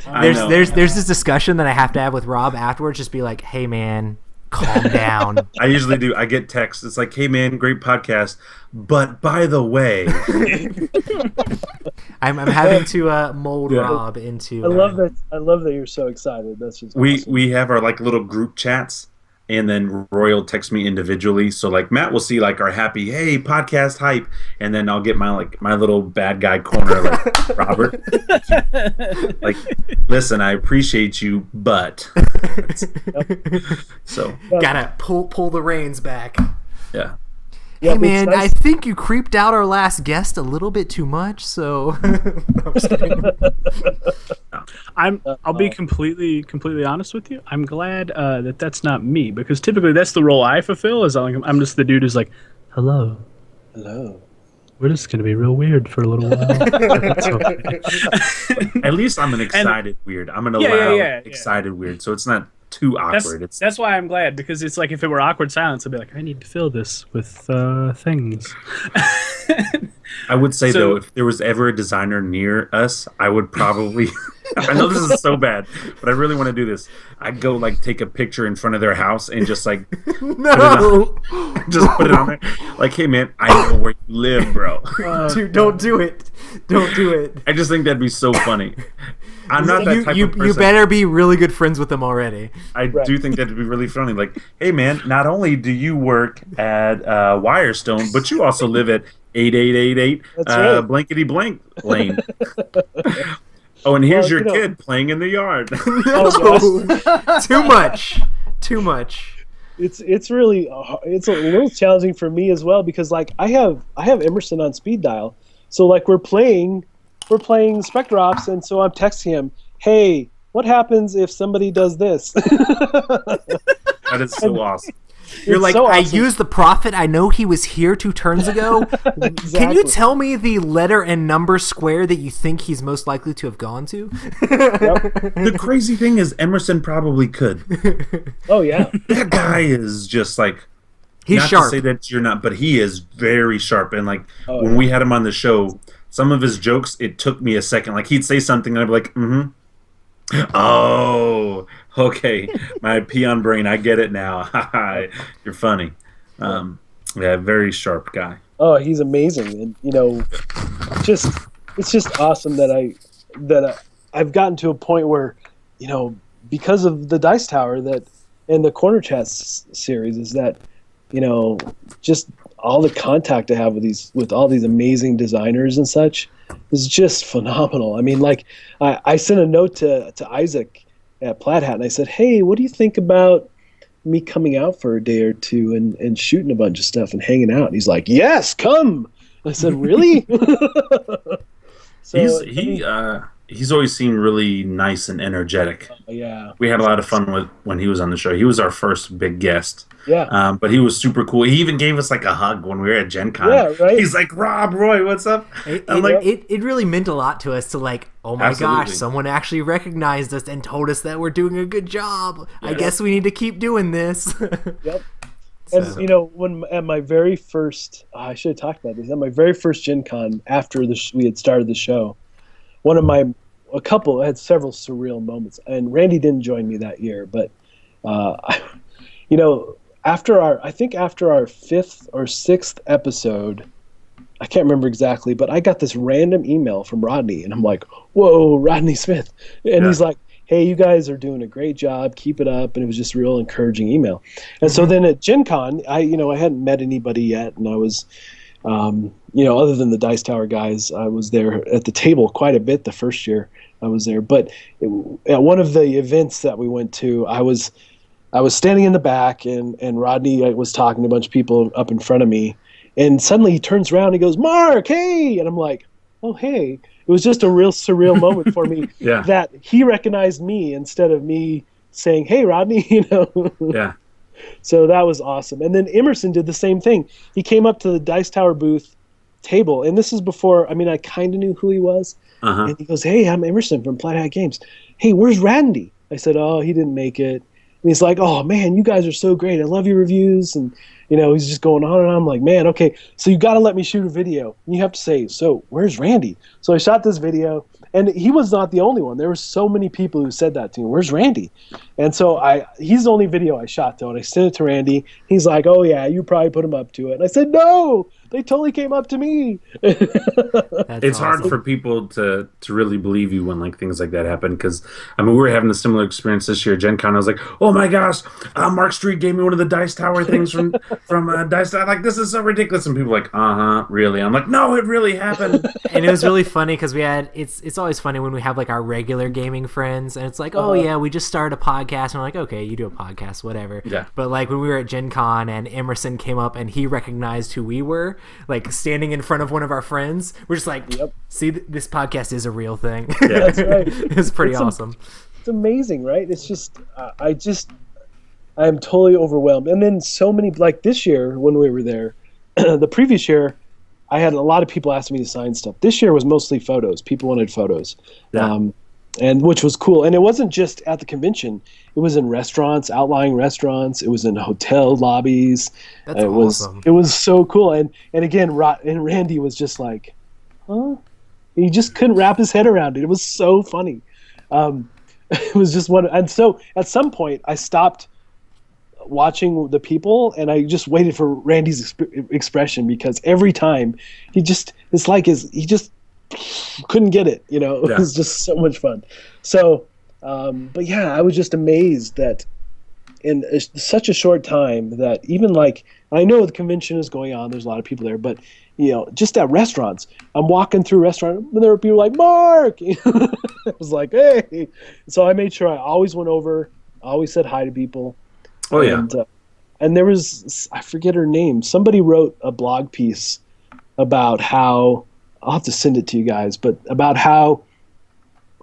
There's this discussion that I have to have with Rob afterwards. Just be like, hey man, calm down. I usually do. I get texts. It's like, hey man, great podcast. But by the way, I'm having to mold Rob into. I love that. I love that you're so excited. That's just awesome. we have our like little group chats, and then Roy will text me individually. So like Matt will see like our happy, hey, podcast hype, and then I'll get my little bad guy corner like Robert. Like, listen, I appreciate you, but so Gotta pull the reins back. yeah. Yeah, Hey it's man, nice. I think you creeped out our last guest a little bit too much. So No, I'm just kidding. I'll be completely honest with you. I'm glad that that's not me, because typically that's the role I fulfill. Is I'm just the dude who's like, hello, we're just gonna be real weird for a little while. So- At least I'm an excited weird. I'm an allowed yeah. excited weird, so it's not too awkward. That's why I'm glad, because it's like if it were awkward silence, I'd be like, I need to fill this with things. I would say So- though, if there was ever a designer near us, I would probably. I know this is so bad, but I really want to do this. I'd go like take a picture in front of their house and just like No, just put it on there. Like, hey man, I know where you live, bro. dude, don't do it. Don't do it. I just think that'd be so funny. I'm not that type of person. You better be really good friends with them already. I do think that'd be really funny. Like, hey man, not only do you work at Wirestone, but you also live at 8888 That's right. blankety blank lane. Oh, and here's Well, your kid playing in the yard. Too much. It's really it's a little challenging for me as well, because like I have Emerson on speed dial, so like we're playing Spectre Ops, and so I'm texting him, hey, what happens if somebody does this? That is so awesome. You're It's like, so I awesome. used the prophet. I know he was here 2 turns ago. Can you Exactly. tell me the letter and number square that you think he's most likely to have gone to? The crazy thing is, Emerson probably could. Oh yeah. That guy is just like, He's not sharp. to say that you're not, but he is very sharp. And like Oh, when we had him on the show, some of his jokes, it took me a second. Like he'd say something, and I'd be like, mm-hmm. Oh, okay. My peon brain, I get it now. You're funny. Yeah, very sharp guy. Oh, he's amazing, and it's just awesome that I've gotten to a point where, because of the Dice Tower that and the Corner Chess series, is that just all the contact I have with all these amazing designers and such is just phenomenal. I mean, like I sent a note to Isaac at Plaid Hat, and I said, hey, what do you think about me coming out for a day or two and shooting a bunch of stuff and hanging out? And he's like, yes, come. I said, really? So, He's always seemed really nice and energetic. yeah. We had a lot of fun with when he was on the show. He was our first big guest. Yeah. But he was super cool. He even gave us like a hug when we were at Gen Con. Yeah, right? He's like, Rob, Roy, what's up? It really meant a lot to us to like, oh my Absolutely. gosh, someone actually recognized us and told us that we're doing a good job. I guess we need to keep doing this. Yep. And when at my very first, I should have talked about this. At my very first Gen Con, after we had started the show, I had several surreal moments. And Randy didn't join me that year, but after our 5th or 6th episode, I can't remember exactly, but I got this random email from Rodney, and I'm like, whoa, Rodney Smith. And he's like, hey, you guys are doing a great job. Keep it up. And it was just a real encouraging email. And so then at Gen Con, I hadn't met anybody yet, and I was, other than the Dice Tower guys, I was there at the table quite a bit the first year I was there. But at one of the events that we went to, I was standing in the back, and Rodney was talking to a bunch of people up in front of me. And suddenly he turns around and he goes, Mark, hey! And I'm like, oh, hey. It was just a real surreal moment for me that he recognized me instead of me saying, hey, Rodney, Yeah. So that was awesome. And then Emerson did the same thing. He came up to the Dice Tower booth table, and this is before, I kind of knew who he was. And he goes, hey, I'm Emerson from Flat Hat Games. Hey, where's Randy? I said, oh, he didn't make it. And he's like, oh, man, you guys are so great. I love your reviews. And, he's just going on and on. I'm like, man, okay, so you got to let me shoot a video. And you have to say, so where's Randy? So I shot this video, and he was not the only one. There were so many people who said that to me, where's Randy? And so he's the only video I shot, though, and I sent it to Randy. He's like, oh, yeah, you probably put him up to it. And I said, no, they totally came up to me. It's hard for people to really believe you when things like that happen, because we were having a similar experience this year at Gen Con. I was like, oh my gosh, Mark Streed gave me one of the Dice Tower things from Dice Tower. Like, this is so ridiculous. And people are like, really? I'm like, no, it really happened. And it was really funny because we had it's always funny when we have our regular gaming friends, and it's like, oh yeah, we just started a podcast, and we're like, okay, you do a podcast, whatever. Yeah. But when we were at Gen Con and Emerson came up and he recognized who we were, standing in front of one of our friends, we're just like, see, this podcast is a real thing. Yeah, that's right. It's pretty awesome. It's amazing, right? It's just, I'm totally overwhelmed. And then so many, this year when we were there, the previous year, I had a lot of people asking me to sign stuff. This year was mostly photos. People wanted photos. Yeah. And which was cool. And it wasn't just at the convention. It was in restaurants, outlying restaurants. It was in hotel lobbies. That's awesome. It was so cool. And again, Randy was just like, huh? He just couldn't wrap his head around it. It was so funny. It was just one. And so at some point, I stopped watching the people, and I just waited for Randy's expression, because every time he just couldn't get it. It was just so much fun. So, but yeah, I was just amazed that in such a short time that even I know the convention is going on, there's a lot of people there, but just at restaurants, I'm walking through a restaurant and there were people like, Mark! I was like, hey! So I made sure I always went over, always said hi to people. Oh, yeah. And there was, I forget her name, somebody wrote a blog piece about how, I'll have to send it to you guys, but about how,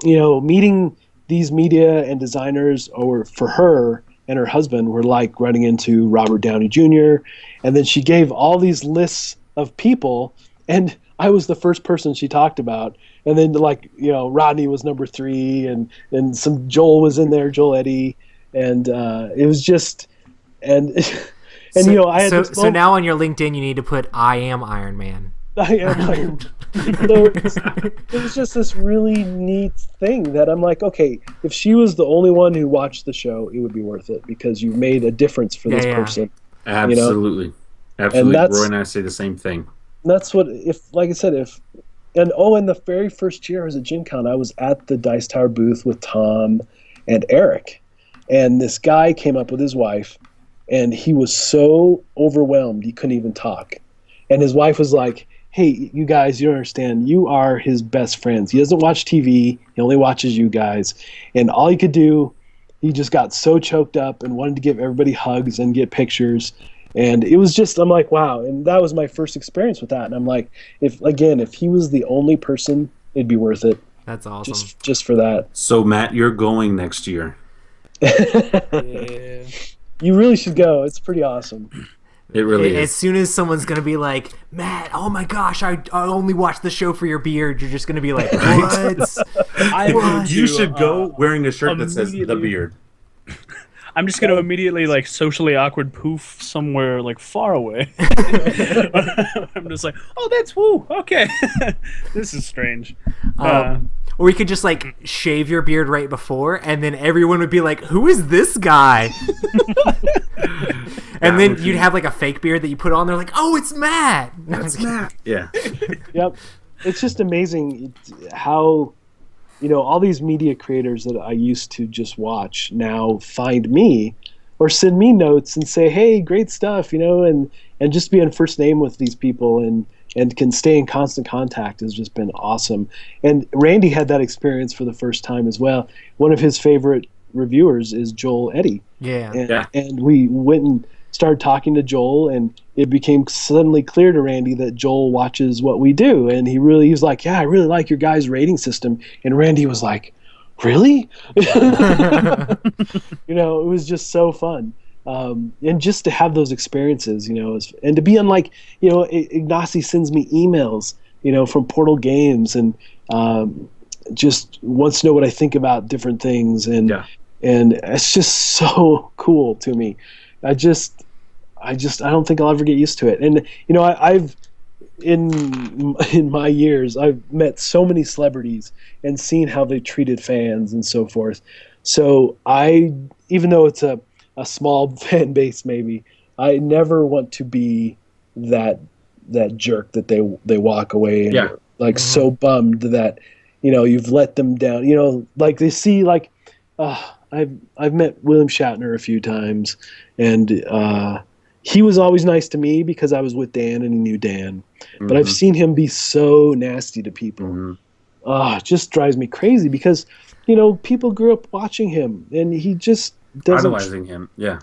meeting these media and designers, or for her and her husband, were like running into Robert Downey Jr. And then she gave all these lists of people, and I was the first person she talked about. And then Rodney was number 3, and some Joel was in there, Joel Eddy, and it was just, and I had so now on your LinkedIn you need to put I am Iron Man. I am Iron Man. So it was just this really neat thing that I'm like, okay, if she was the only one who watched the show, it would be worth it, because you made a difference for this person. Absolutely. Absolutely. Roy and I say the same thing. That's what, like I said, in the very first year I was at Gen Con, I was at the Dice Tower booth with Tom and Eric. And this guy came up with his wife, and he was so overwhelmed he couldn't even talk. And his wife was like, hey, you guys, you don't understand. You are his best friends. He doesn't watch TV. He only watches you guys. And all he could do, he just got so choked up and wanted to give everybody hugs and get pictures. And it was just, I'm like, wow. And that was my first experience with that. And I'm like, if he was the only person, it'd be worth it. That's awesome. Just for that. So, Matt, you're going next year. Yeah. You really should go. It's pretty awesome. It really is. As soon as someone's going to be like, Matt, oh my gosh, I only watched the show for your beard, you're just going to be like, what? You should go wearing a shirt that says the beard. I'm just going to immediately socially awkward poof somewhere far away. I'm just like, oh, that's woo. Okay. This is strange. Or you could just like shave your beard right before, and then everyone would be like, "Who is this guy?" And then you'd have like a fake beard that you put on. They're like, "Oh, it's Matt." That's Matt. Yeah. Yep. It's just amazing how, all these media creators that I used to just watch now find me or send me notes and say, "Hey, great stuff," and just be on first name with these people and can stay in constant contact has just been awesome. And Randy had that experience for the first time as well. One of his favorite reviewers is Joel Eddy. Yeah. And we went and started talking to Joel, and it became suddenly clear to Randy that Joel watches what we do. And he was like, "Yeah, I really like your guys' rating system." And Randy was like, "Really?" It was just so fun. And just to have those experiences, and to be unlike, Ignacy sends me emails, from Portal Games, and just wants to know what I think about different things, and it's just so cool to me. I don't think I'll ever get used to it. And I've in my years, I've met so many celebrities and seen how they treated fans and so forth. So even though it's a small fan base, maybe, I never want to be that jerk that they walk away and are so bummed that you've let them down. Like they see like I've met William Shatner a few times, and he was always nice to me because I was with Dan and he knew Dan. But I've seen him be so nasty to people. It just drives me crazy because people grew up watching him, and he just doesn't idolizing him. Yeah.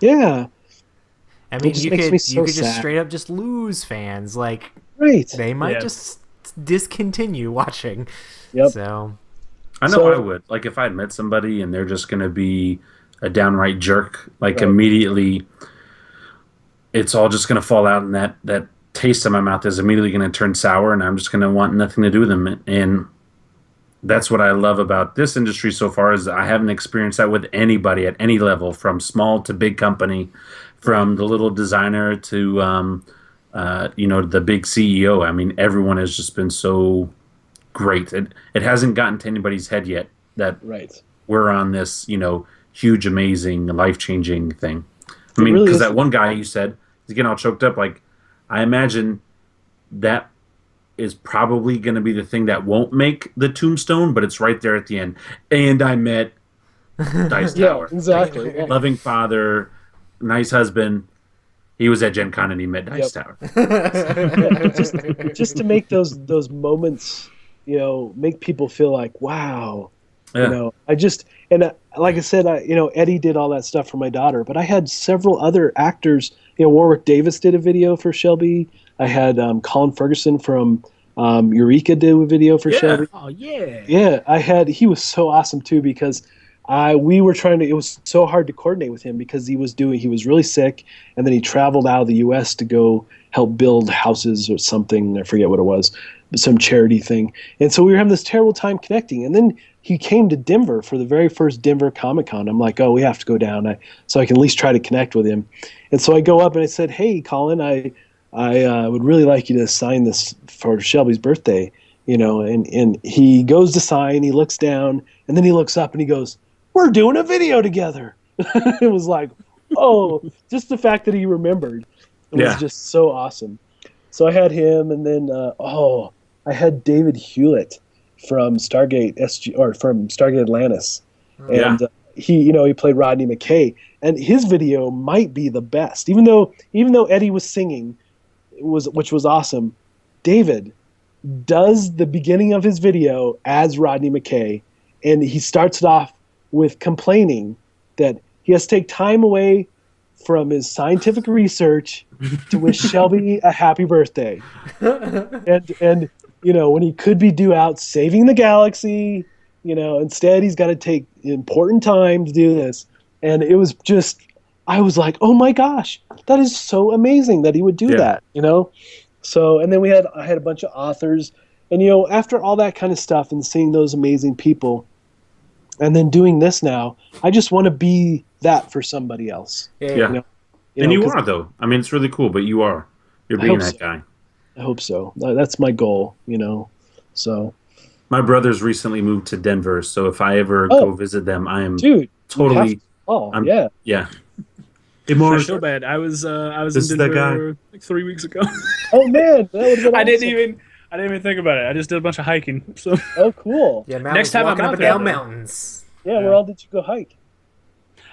I mean, you could just straight up just lose fans. Like, right? They might just discontinue watching. Yep. So I know I would. Like, if I had met somebody and they're just going to be a downright jerk, like immediately, it's all just going to fall out, and that taste in my mouth is immediately going to turn sour, and I'm just going to want nothing to do with them. And that's what I love about this industry so far, is I haven't experienced that with anybody at any level, from small to big company, from the little designer to the big CEO. I mean, everyone has just been so great. It hasn't gotten to anybody's head yet that we're on this huge, amazing, life-changing thing. I mean, because that one guy you said is getting all choked up. Like, I imagine that is probably going to be the thing that won't make the tombstone, but it's right there at the end. And I met Dice Tower. Exactly. Like, loving father, nice husband. He was at Gen Con and he met Dice Tower. Just to make those moments, make people feel like, wow. Like I said, Eddie did all that stuff for my daughter, but I had several other actors. Warwick Davis did a video for Shelby. I had Colin Ferguson from Eureka do a video for Shelby. Oh yeah. Yeah, he was so awesome too, because we were trying to. It was so hard to coordinate with him because he was really sick, and then he traveled out of the U.S. to go help build houses or something. I forget what it was, some charity thing. And so we were having this terrible time connecting. And then he came to Denver for the very first Denver Comic Con. I'm like, oh, we have to go down so I can at least try to connect with him. And so I go up and I said, hey, Colin, I would really like you to sign this for Shelby's birthday, and he goes to sign, he looks down, and then he looks up and he goes, we're doing a video together. It was like, oh, just the fact that he remembered. It was just so awesome. So I had him, and then, I had David Hewlett from Stargate from Stargate Atlantis. And he played Rodney McKay, and his video might be the best. Even though Eddie was singing, which was awesome, David does the beginning of his video as Rodney McKay, and he starts it off with complaining that he has to take time away from his scientific research to wish Shelby a happy birthday. And when he could be due out saving the galaxy, instead he's got to take important time to do this. And it was just, I was like, oh my gosh, that is so amazing that he would do that, So, and then I had a bunch of authors, and after all that kind of stuff and seeing those amazing people, and then doing this now, I just want to be that for somebody else. And you are, though. I mean, it's really cool, but you are. You're being that guy. I hope so. That's my goal, So, My brothers recently moved to Denver, so if I ever Oh. go visit them, I am Dude, totally. I'm, yeah. yeah. I Morris, feel bad. I was This is in that guy. Denver like 3 weeks ago. Oh man, that would have been I awesome. didn't even think about it. I just did a bunch of hiking. So Oh, cool. Yeah, Next time I'm walking out up and there, down though. mountains. Yeah, where all did you go hike?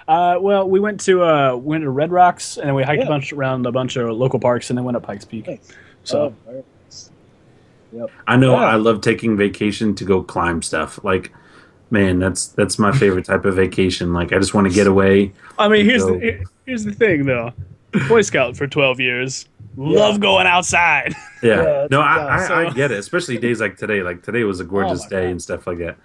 well, we went to Red Rocks, and then we hiked Yeah. around a bunch of local parks, and then went up Pikes Peak. Nice. So Oh, very nice. Yep. I know Yeah. I love taking vacation to go climb stuff. Like, man, that's my favorite type of vacation. Like, I just want to get away. I mean, So- here's the thing, though. Boy Scout for 12 years. Love going outside. Yeah. Yeah, No, yeah, I so- get it, especially days like today. Like today was a gorgeous my day God. and stuff like that.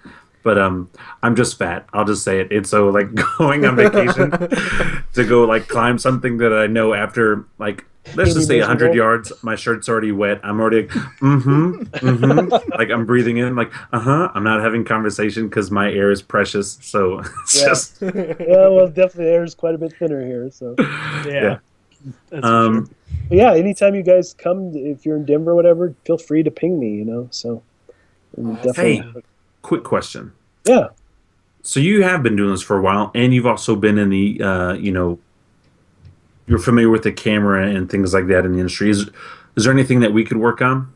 But I'm just fat. I'll just say it. It's so like going on vacation to go like climb something that I know after like let's just say 100 miserable. yards, my shirt's already wet. I'm already like I'm breathing in like I'm not having conversation because my air is precious. So it's Yeah. just Yeah, well, definitely the air is quite a bit thinner here. So, Yeah. That's for um sure. but yeah, anytime you guys come, if you're in Denver or whatever, feel free to ping me. So, definitely. Hey, quick question. Yeah. So you have been doing this for a while, and you've also been in the, you're familiar with the camera and things like that in the industry. Is there anything that we could work on,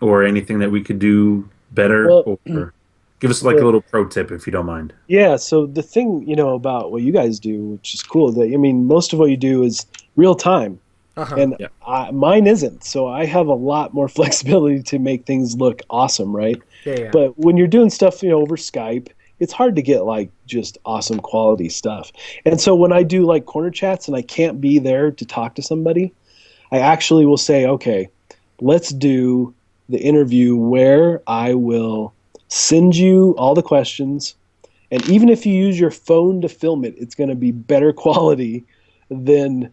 or anything that we could do better, Well, or give us like a little pro tip if you don't mind? Yeah, so the thing, about what you guys do, which is cool, that most of what you do is real time, Uh-huh. and Yeah. mine isn't. So I have a lot more flexibility to make things look awesome, right? Yeah. But when you're doing stuff, over Skype, it's hard to get like just awesome quality stuff. And so when I do like corner chats and I can't be there to talk to somebody, I actually will say, okay, let's do the interview where I will send you all the questions. And even if you use your phone to film it, it's going to be better quality than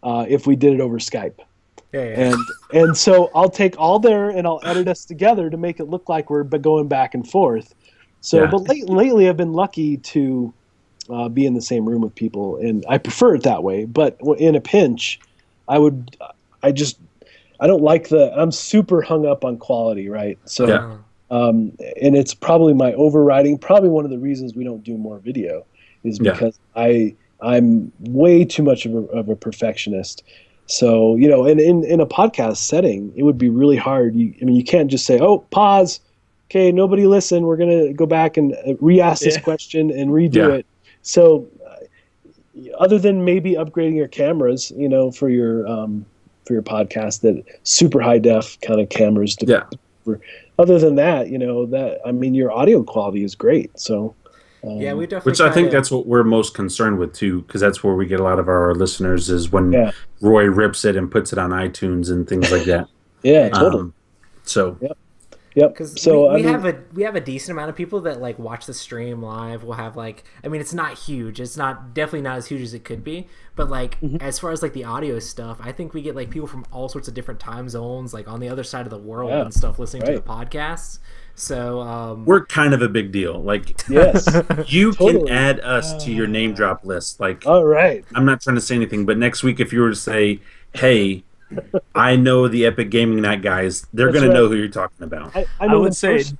if we did it over Skype. Yeah. And so I'll take all there and I'll edit us together to make it look like we're going back and forth. So, Yeah. but lately I've been lucky to be in the same room with people, and I prefer it that way. But in a pinch, I don't like I'm super hung up on quality, right? So, Yeah. and it's probably probably one of the reasons we don't do more video is Yeah. because I'm way too much of a perfectionist. So, and in a podcast setting, it would be really hard. You can't just say, oh, pause. Okay, nobody listen. We're going to go back and re-ask this question and redo Yeah. it. So other than maybe upgrading your cameras, for your podcast, that super high def kind of cameras. Other than that, your audio quality is great. So, Yeah, we definitely. Which I try think to- that's what we're most concerned with too, because that's where we get a lot of our listeners is when Yeah. Roy rips it and puts it on iTunes and things like that. yeah, totally. So Yep. Because So we have a decent amount of people that like watch the stream live. We'll have it's not huge. It's definitely not as huge as it could be. But like as far as like the audio stuff, I think we get like people from all sorts of different time zones, like on the other side of the world Yeah. and stuff, listening to the Right. podcasts. So we're kind of a big deal. Like yes. you Totally. can add us to your name drop list. Like All right. I'm not trying to say anything, but next week if you were to say, "Hey, I know the Epic Gaming Night guys," they're That's going to know right. who you're talking about. I I know would them say, first.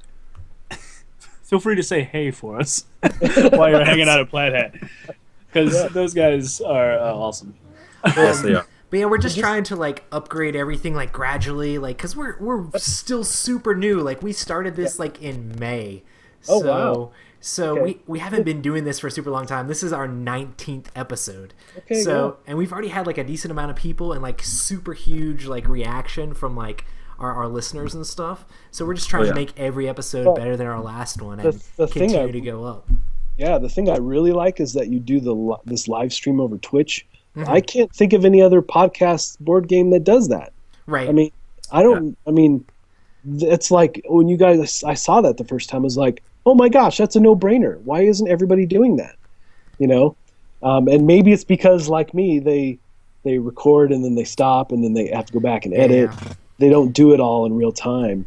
feel free to say hey for us while you're hanging out at Plaid Hat, because those guys are awesome. Yes, they are. But yeah, we're just trying to like upgrade everything like gradually, like because we're still super new. Like we started this like in May. Oh, So, wow. So Okay. we haven't been doing this for a super long time. This is our 19th episode. Okay, So and we've already had like a decent amount of people and like super huge like reaction from like our listeners and stuff. So we're just trying yeah. to make every episode Well, better than our last one and the thing continue I- to go up. Yeah, the thing I really like is that you do this live stream over Twitch. Mm-hmm. I can't think of any other podcast board game that does that. Right. I mean, it's like when you guys, I saw that the first time, I was like, oh my gosh, that's a no-brainer. Why isn't everybody doing that? And maybe it's because like me, they record and then they stop and then they have to go back and edit. Yeah. They don't do it all in real time.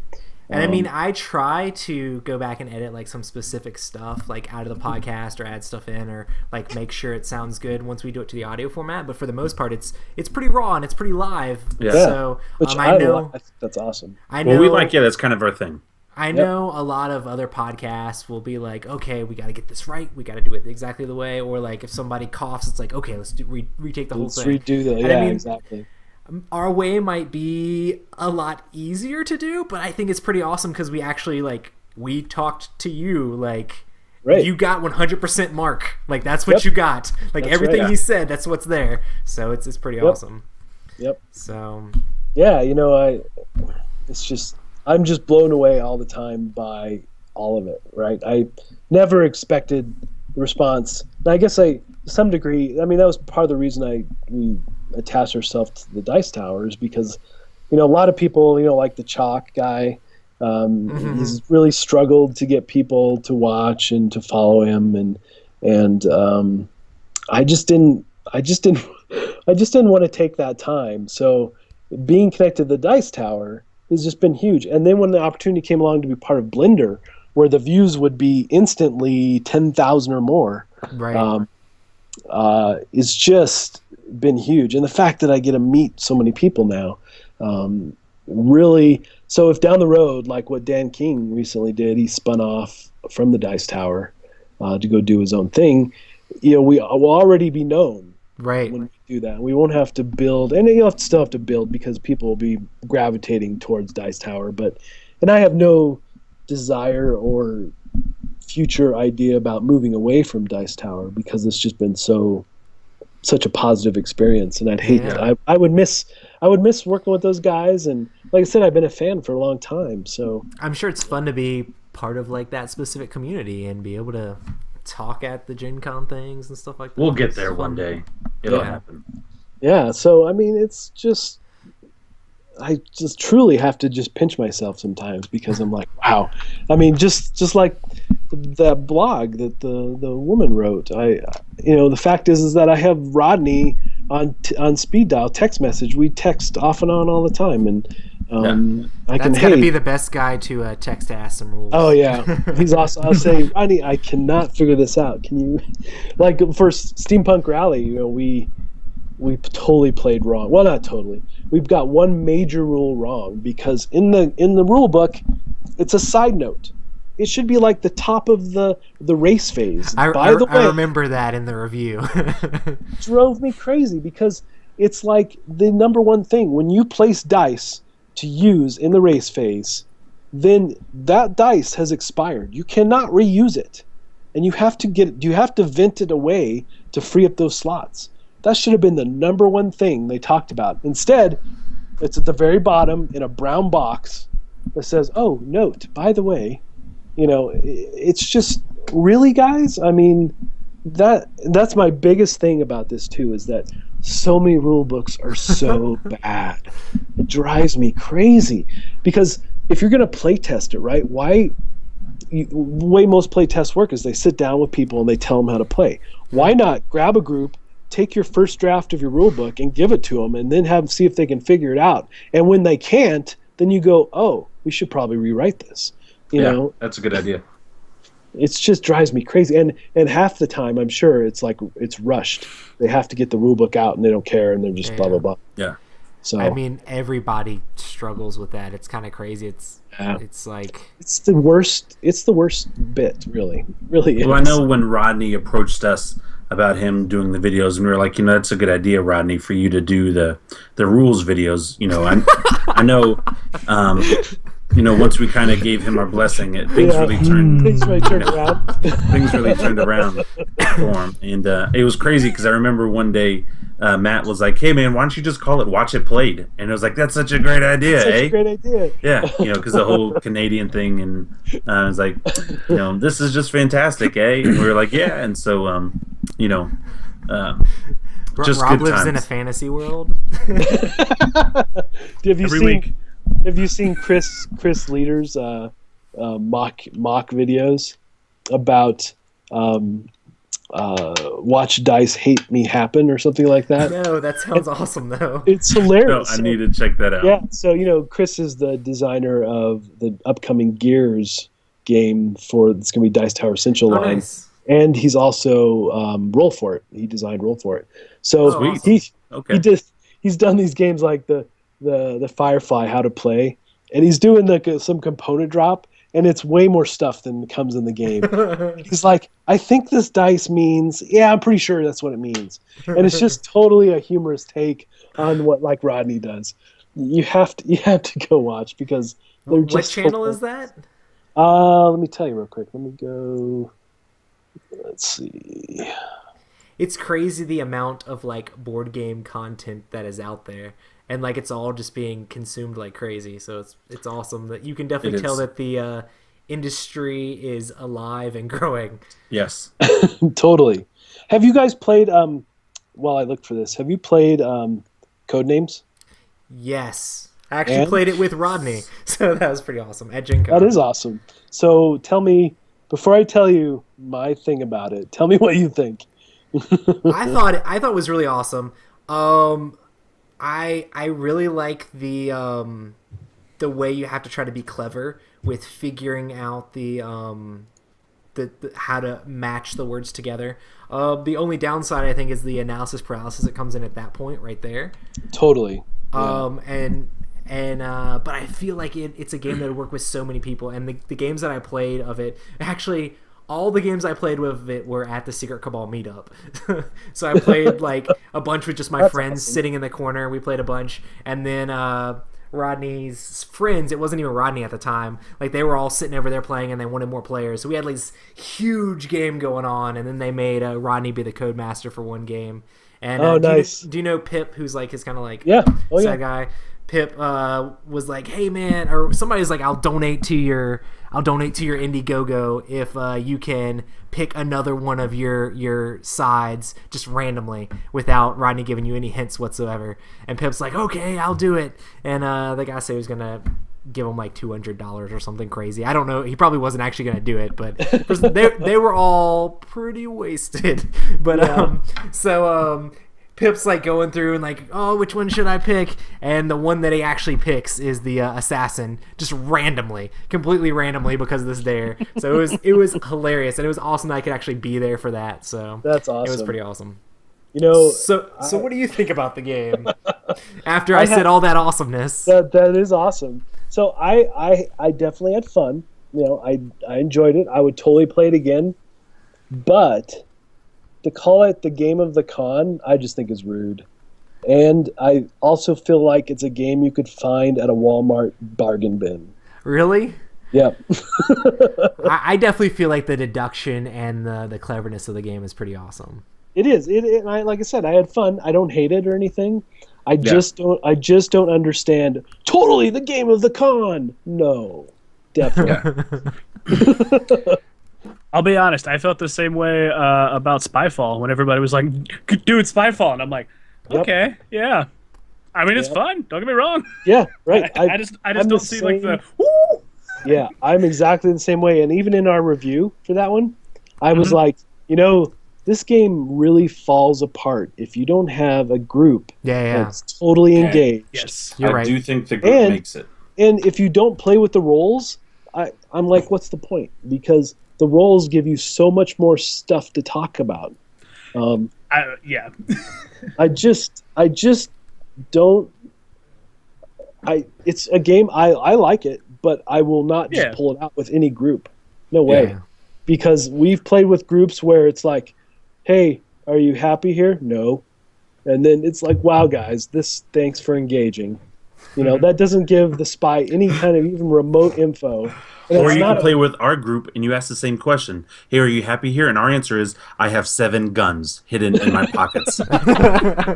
And I mean, I try to go back and edit like some specific stuff, like out of the podcast, or add stuff in, or like make sure it sounds good once we do it to the audio format. But for the most part, it's pretty raw and it's pretty live. Yeah. So Which I know, I think that's awesome. I know. Well, we like that's kind of our thing. I know a lot of other podcasts will be like, okay, we got to get this right. We got to do it exactly the way. Or like if somebody coughs, it's like, okay, let's retake the whole thing. Let's redo that. Yeah, exactly. Our way might be a lot easier to do, but I think it's pretty awesome because we actually we talked to you Right. You got 100% mark. Like that's what you got. Like that's everything right. he said, that's what's there. So it's pretty awesome. Yep. So yeah, I'm just blown away all the time by all of it. Right. I never expected the response. And I guess to some degree, I mean that was part of the reason we attached ourselves to the Dice Towers because a lot of people like the Chalk guy. He's really struggled to get people to watch and to follow him, and I just didn't want to take that time. So being connected to the Dice Tower has just been huge. And then when the opportunity came along to be part of Blender, where the views would be instantly 10,000 or more, right, it's just been huge. And the fact that I get to meet so many people now, really. So if down the road, like what Dan King recently did, he spun off from the Dice Tower to go do his own thing, we will already be known right when we do that. We won't have to build, and still have to build because people will be gravitating towards Dice Tower. And I have no desire or future idea about moving away from Dice Tower because it's just been such a positive experience, and I'd hate it. I would miss working with those guys, and like I said, I've been a fan for a long time. So I'm sure it's fun to be part of that specific community and be able to talk at the Gen Con things and stuff like that. We'll get there one day. It'll happen. Yeah. So I mean, it's just I just truly have to just pinch myself sometimes because I'm like, wow. I mean, just like that blog that the woman wrote. The fact is that I have Rodney on speed dial text message. We text off and on all the time, and That's got to be the best guy to text to ask some rules. Oh yeah, he's awesome. I'll say, Rodney, I cannot figure this out. Can you, for Steampunk Rally? We totally played wrong. Well, not totally. We've got one major rule wrong because in the rule book, it's a side note. It should be like the top of the race phase. I remember that in the review. Drove me crazy because it's like the number one thing when you place dice to use in the race phase, then that dice has expired. You cannot reuse it, and you have to vent it away to free up those slots. That should have been the number one thing they talked about. Instead, it's at the very bottom in a brown box that says, "Oh, note, by the way." It's just really, guys. I mean, that's my biggest thing about this too, is that so many rule books are so bad. It drives me crazy because if you're going to play test it, right? The way most play tests work is they sit down with people and they tell them how to play. Why not grab a group, take your first draft of your rule book and give it to them, and then have them see if they can figure it out. And when they can't, then you go, "Oh, we should probably rewrite this." You know, that's a good idea. It just drives me crazy, and half the time I'm sure it's rushed. They have to get the rule book out, and they don't care, and they're just blah blah blah. Yeah. So I mean, everybody struggles with that. It's kind of crazy. It's like it's the worst. It's the worst bit, really is. Well, I know when Rodney approached us about him doing the videos, and we were like, that's a good idea, Rodney, for you to do the rules videos. I know. Once we kind of gave him our blessing, things really turned around. Things really turned around for him, and it was crazy because I remember one day Matt was like, "Hey man, why don't you just call it Watch It Played?" And I was like, "That's such a great idea, Such a great idea." Yeah, because the whole Canadian thing, and I was like, this is just fantastic, eh? And we were like, yeah, and so just Rob good lives times. in a fantasy world. Have you seen Chris Leader's mock videos about watch dice hate me happen or something like that? No, that sounds awesome though. It's hilarious. No, I need to check that out. Yeah, so Chris is the designer of the upcoming Gears game it's going to be Dice Tower Central line. Nice. And he's also Roll For It. He designed Roll For It. So Sweet. he's done these games like the Firefly How to Play, and he's doing some component drop, and it's way more stuff than comes in the game. He's like, I think this dice means, yeah, I'm pretty sure that's what it means. And it's just totally a humorous take on what like Rodney does. You have to go watch because they're just. What channel is that? Let me tell you real quick. Let me go. Let's see. It's crazy the amount of like board game content that is out there, and like it's all just being consumed like crazy. So it's awesome that you can definitely tell that the industry is alive and growing. Yes. Totally. Have you guys played? While I looked for this, have you played Codenames? Yes, I actually played it with Rodney, so that was pretty awesome at Gen Con. That is awesome. So tell me, before I tell you my thing about it, tell me what you think. I thought it was really awesome. I really like the way you have to try to be clever with figuring out the how to match the words together. The only downside I think is the analysis paralysis that comes in at that point right there. Totally. But I feel like it's a game that would work with so many people, and the games that I played of it, actually all the games I played with it were at the Secret Cabal meetup. So I played like a bunch with just my friends sitting in the corner. We played a bunch, and then Rodney's friends, it wasn't even Rodney at the time, like they were all sitting over there playing and they wanted more players, so we had like this huge game going on, and then they made Rodney be the code master for one game. And nice. Do you know Pip, who's like his kind of like sad guy? Pip was like, hey man, or somebody's like, I'll donate to your Indiegogo if you can pick another one of your sides just randomly without Rodney giving you any hints whatsoever. And Pip's like, okay, I'll do it. And the guy said he was gonna give him like $200 or something crazy. I don't know. He probably wasn't actually gonna do it, but they were all pretty wasted. But Pip's like going through and like, oh, which one should I pick? And the one that he actually picks is the assassin, just randomly, completely randomly because of this dare. So it was hilarious, and it was awesome that I could actually be there for that. So that's awesome. It was pretty awesome. You know, so what do you think about the game? After I said all that awesomeness, that is awesome. So I definitely had fun. You know, I enjoyed it. I would totally play it again, but to call it the game of the con, I just think is rude. And I also feel like it's a game you could find at a Walmart bargain bin. Really? Yeah. I definitely feel like the deduction and the cleverness of the game is pretty awesome. It is. Like I said, I had fun. I don't hate it or anything. I just don't understand. Totally the game of the con. No, definitely. Yeah. I'll be honest, I felt the same way about Spyfall when everybody was like, dude, Spyfall. And I'm like, okay, yeah. I mean, it's fun. Don't get me wrong. Yeah, right. I just don't see like the, woo! Yeah, I'm exactly the same way. And even in our review for that one, I was like, this game really falls apart if you don't have a group that's totally engaged. Yes, you're right. I do think the group makes it. And if you don't play with the roles, I'm like, what's the point? Because the roles give you so much more stuff to talk about. Yeah. I just don't. It's a game I like it, but I will not just pull it out with any group. No way. Yeah. Because we've played with groups where it's like, hey, are you happy here? No. And then it's like, wow, guys, thanks for engaging. That doesn't give the spy any kind of even remote info. Or you can play with our group and you ask the same question. Hey, are you happy here? And our answer is, I have 7 guns hidden in my pockets. It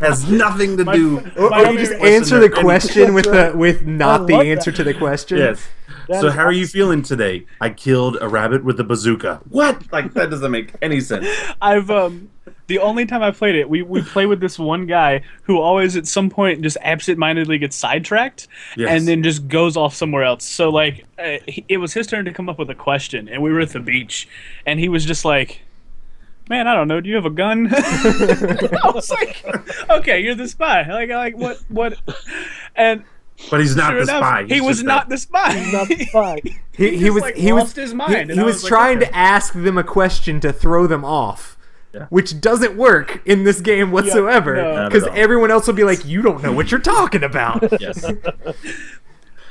has nothing to do. Or you just answer the question with not the answer to the question. Yes. So how are you feeling today? I killed a rabbit with a bazooka. What? Like, that doesn't make any sense. The only time I played it, we play with this one guy who always at some point just absentmindedly gets sidetracked and then just goes off somewhere else. So like it was his turn to come up with a question, and we were at the beach, and he was just like, man, I don't know, do you have a gun? I was like, okay, you're the spy. Like what? And but he's not the spy. He was not the spy. He's not the spy. He lost his mind. He was trying to ask them a question to throw them off. Yeah. Which doesn't work in this game whatsoever, because everyone else will be like, you don't know what you're talking about. Yes.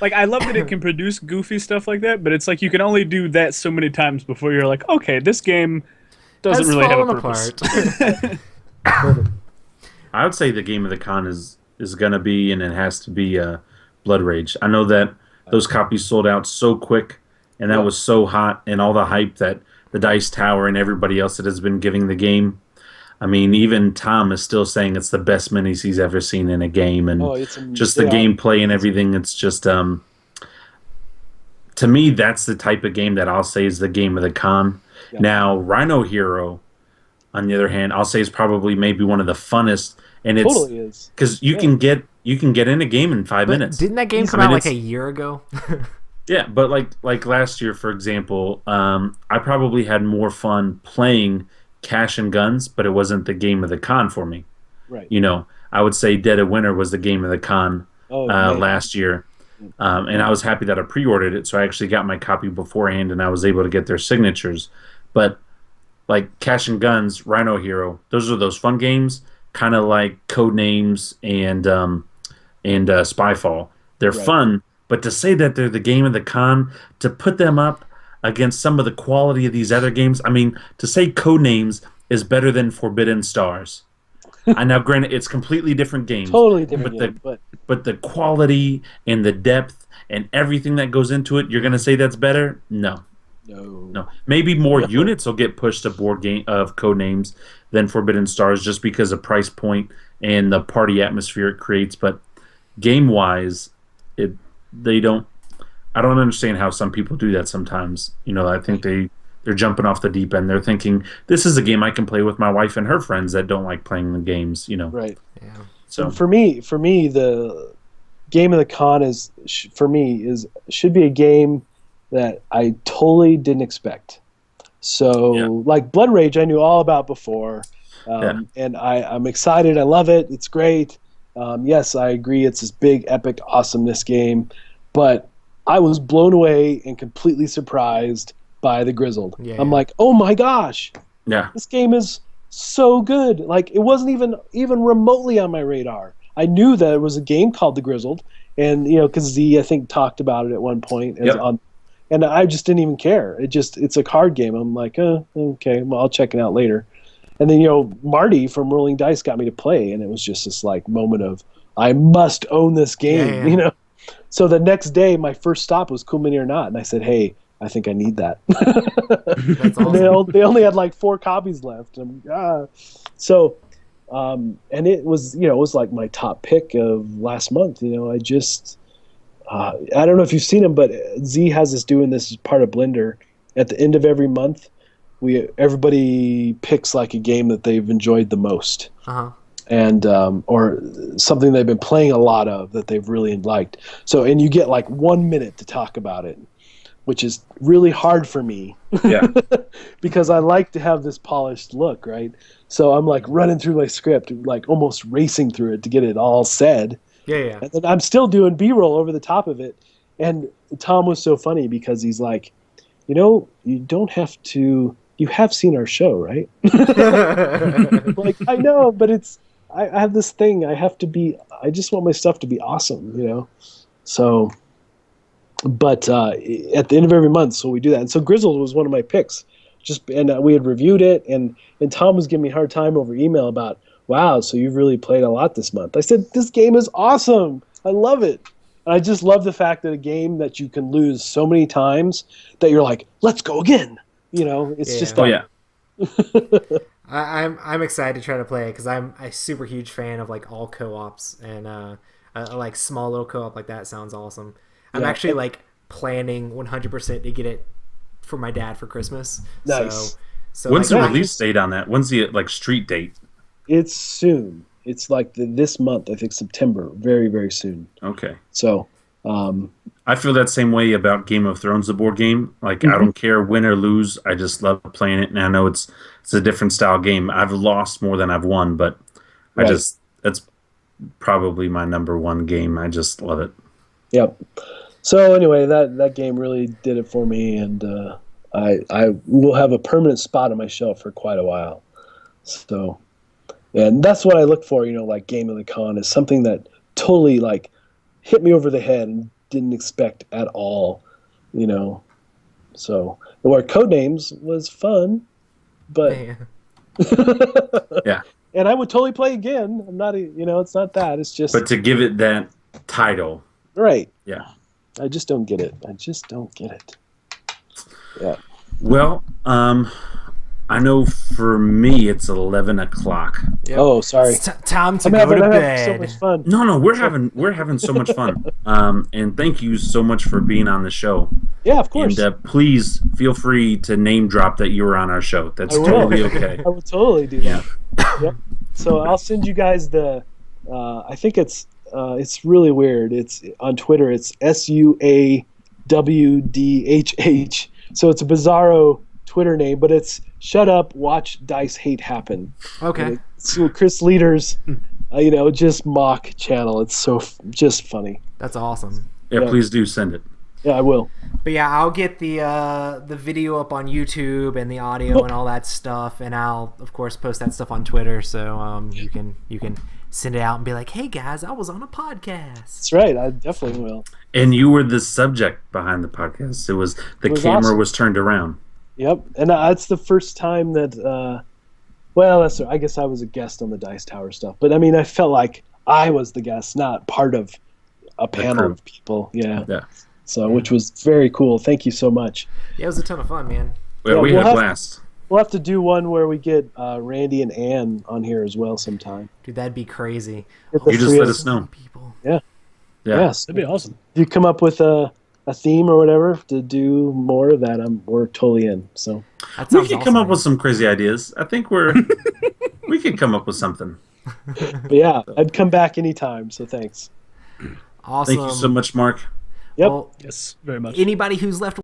like I love that it can produce goofy stuff like that, but it's like you can only do that so many times before you're like, okay, this game doesn't Has really have a fallen purpose. apart. I would say the game of the con is gonna be, and it has to be, Blood Rage. I know that those copies sold out so quick, and that was so hot, and all the hype that the Dice Tower and everybody else that has been giving the game. I mean, even Tom is still saying it's the best minis he's ever seen in a game, and just the gameplay and everything. It's just, to me, that's the type of game that I'll say is the game of the con. Yeah. Now, Rhino Hero, on the other hand, I'll say is probably maybe one of the funnest, and it's totally is because you can get in a game in 5 minutes. Didn't that game come out like a year ago? Yeah, but like last year, for example, I probably had more fun playing Cash and Guns, but it wasn't the game of the con for me. Right. You know, I would say Dead of Winter was the game of the con last year, and I was happy that I pre-ordered it, so I actually got my copy beforehand, and I was able to get their signatures. But like Cash and Guns, Rhino Hero, those are those fun games, kind of like Codenames and Spyfall. They're fun. But to say that they're the game of the con, to put them up against some of the quality of these other games, I mean, to say Codenames is better than Forbidden Stars. I now, granted, it's completely different games. Totally different but the quality and the depth and everything that goes into it, you're going to say that's better? No. Maybe more units will get pushed to board game of Codenames than Forbidden Stars just because of price point and the party atmosphere it creates. But game-wise, I don't understand how some people do that sometimes. You know, I think they're jumping off the deep end. They're thinking, this is a game I can play with my wife and her friends that don't like playing the games, you know. Right. Yeah. So for me, the game of the con should be a game that I totally didn't expect. So like Blood Rage, I knew all about before, and I'm excited. I love it. It's great. Yes, I agree. It's this big, epic awesomeness game, but I was blown away and completely surprised by the Grizzled. Yeah, I'm like, oh my gosh, this game is so good. Like, it wasn't even remotely on my radar. I knew that it was a game called the Grizzled, and because Z, I think, talked about it at one point, and I just didn't even care. It's a card game. I'm like, okay, well, I'll check it out later. And then, Marty from Rolling Dice got me to play, and it was just this like moment of, I must own this game, So the next day, my first stop was Cool Mini or Not, and I said, hey, I think I need that. That's awesome. They only had like 4 copies left. And and it was, it was like my top pick of last month. I just, I don't know if you've seen him, but Z has us doing this as part of Blender. At the end of every month, everybody picks like a game that they've enjoyed the most, and or something they've been playing a lot of that they've really liked. So, and you get like 1 minute to talk about it, which is really hard for me, because I like to have this polished look, right? So I'm like running through my script, like almost racing through it to get it all said. And then I'm still doing B-roll over the top of it. And Tom was so funny because he's like, you don't have to. You have seen our show, right? Like, I know, but I have this thing. I just want my stuff to be awesome, So, but at the end of every month, so we do that. And so Grizzled was one of my picks. And we had reviewed it, and Tom was giving me a hard time over email about, wow, so you've really played a lot this month. I said, this game is awesome. I love it. And I just love the fact that a game that you can lose so many times that you're like, let's go again. It's just like, I'm excited to try to play it because I'm a super huge fan of like all co-ops, and like small little co-op like that sounds awesome. I'm actually like planning 100% to get it for my dad for Christmas. Nice. So when's the release date on that? When's the street date? It's soon. It's like this month, I think September, very, very soon. Okay. So, I feel that same way about Game of Thrones, the board game. Like, I don't care win or lose. I just love playing it, and I know it's a different style game. I've lost more than I've won, but that's probably my number one game. I just love it. Yep. So anyway, that game really did it for me, and I will have a permanent spot on my shelf for quite a while. So, and that's what I look for, like Game of the Con is something that totally like hit me over the head and didn't expect at all, you know. So the word Codenames was fun, but Man. Yeah. and I would totally play again. I'm not, it's not that. It's just But to give it that title, right. yeah. I just don't get it. I just don't get it. Yeah. Well, I know for me it's 11 o'clock. Yep. Oh, sorry. It's time to I'm go having, to I'm having bed. so much fun. No, we're having so much fun. And thank you so much for being on the show. Yeah, of course. And please feel free to name drop that you were on our show. That's I will. totally okay. I will totally do that. Yep. So I'll send you guys the. I think it's really weird. It's on Twitter. It's SUAWDHH. So it's a bizarro Twitter name, but it's "Shut Up, Watch Dice Hate Happen." Okay. So Chris Leader's, just mock channel. It's so just funny. That's awesome. Yeah, Yeah. please do send it. Yeah, I will. But yeah, I'll get the video up on YouTube and the audio and all that stuff, and I'll of course post that stuff on Twitter. So you can send it out and be like, "Hey guys, I was on a podcast." That's right. I definitely will. And you were the subject behind the podcast. It was the was camera awesome. was turned around. Yep, and that's the first time that. Well, I guess I was a guest on the Dice Tower stuff, but I mean, I felt like I was the guest, not part of a panel crew. of people. Yeah. Yeah. So, which was very cool. Thank you so much. Yeah, it was a ton of fun, man. Well, Yeah, we we'll had have- blast. We'll have to do one where we get Randy and Ann on here as well sometime. Dude, that'd be crazy. Get the You just three let of us know. People. Yeah. Yes. That'd be awesome. If you come up with a theme or whatever to do more of that, we're totally in. So That We sounds could awesome, come up man. with some crazy ideas. I think we could come up with something. but yeah, I'd come back anytime. So thanks. Awesome. Thank you so much, Mark. Yep. Well, Yes, very much. anybody who's left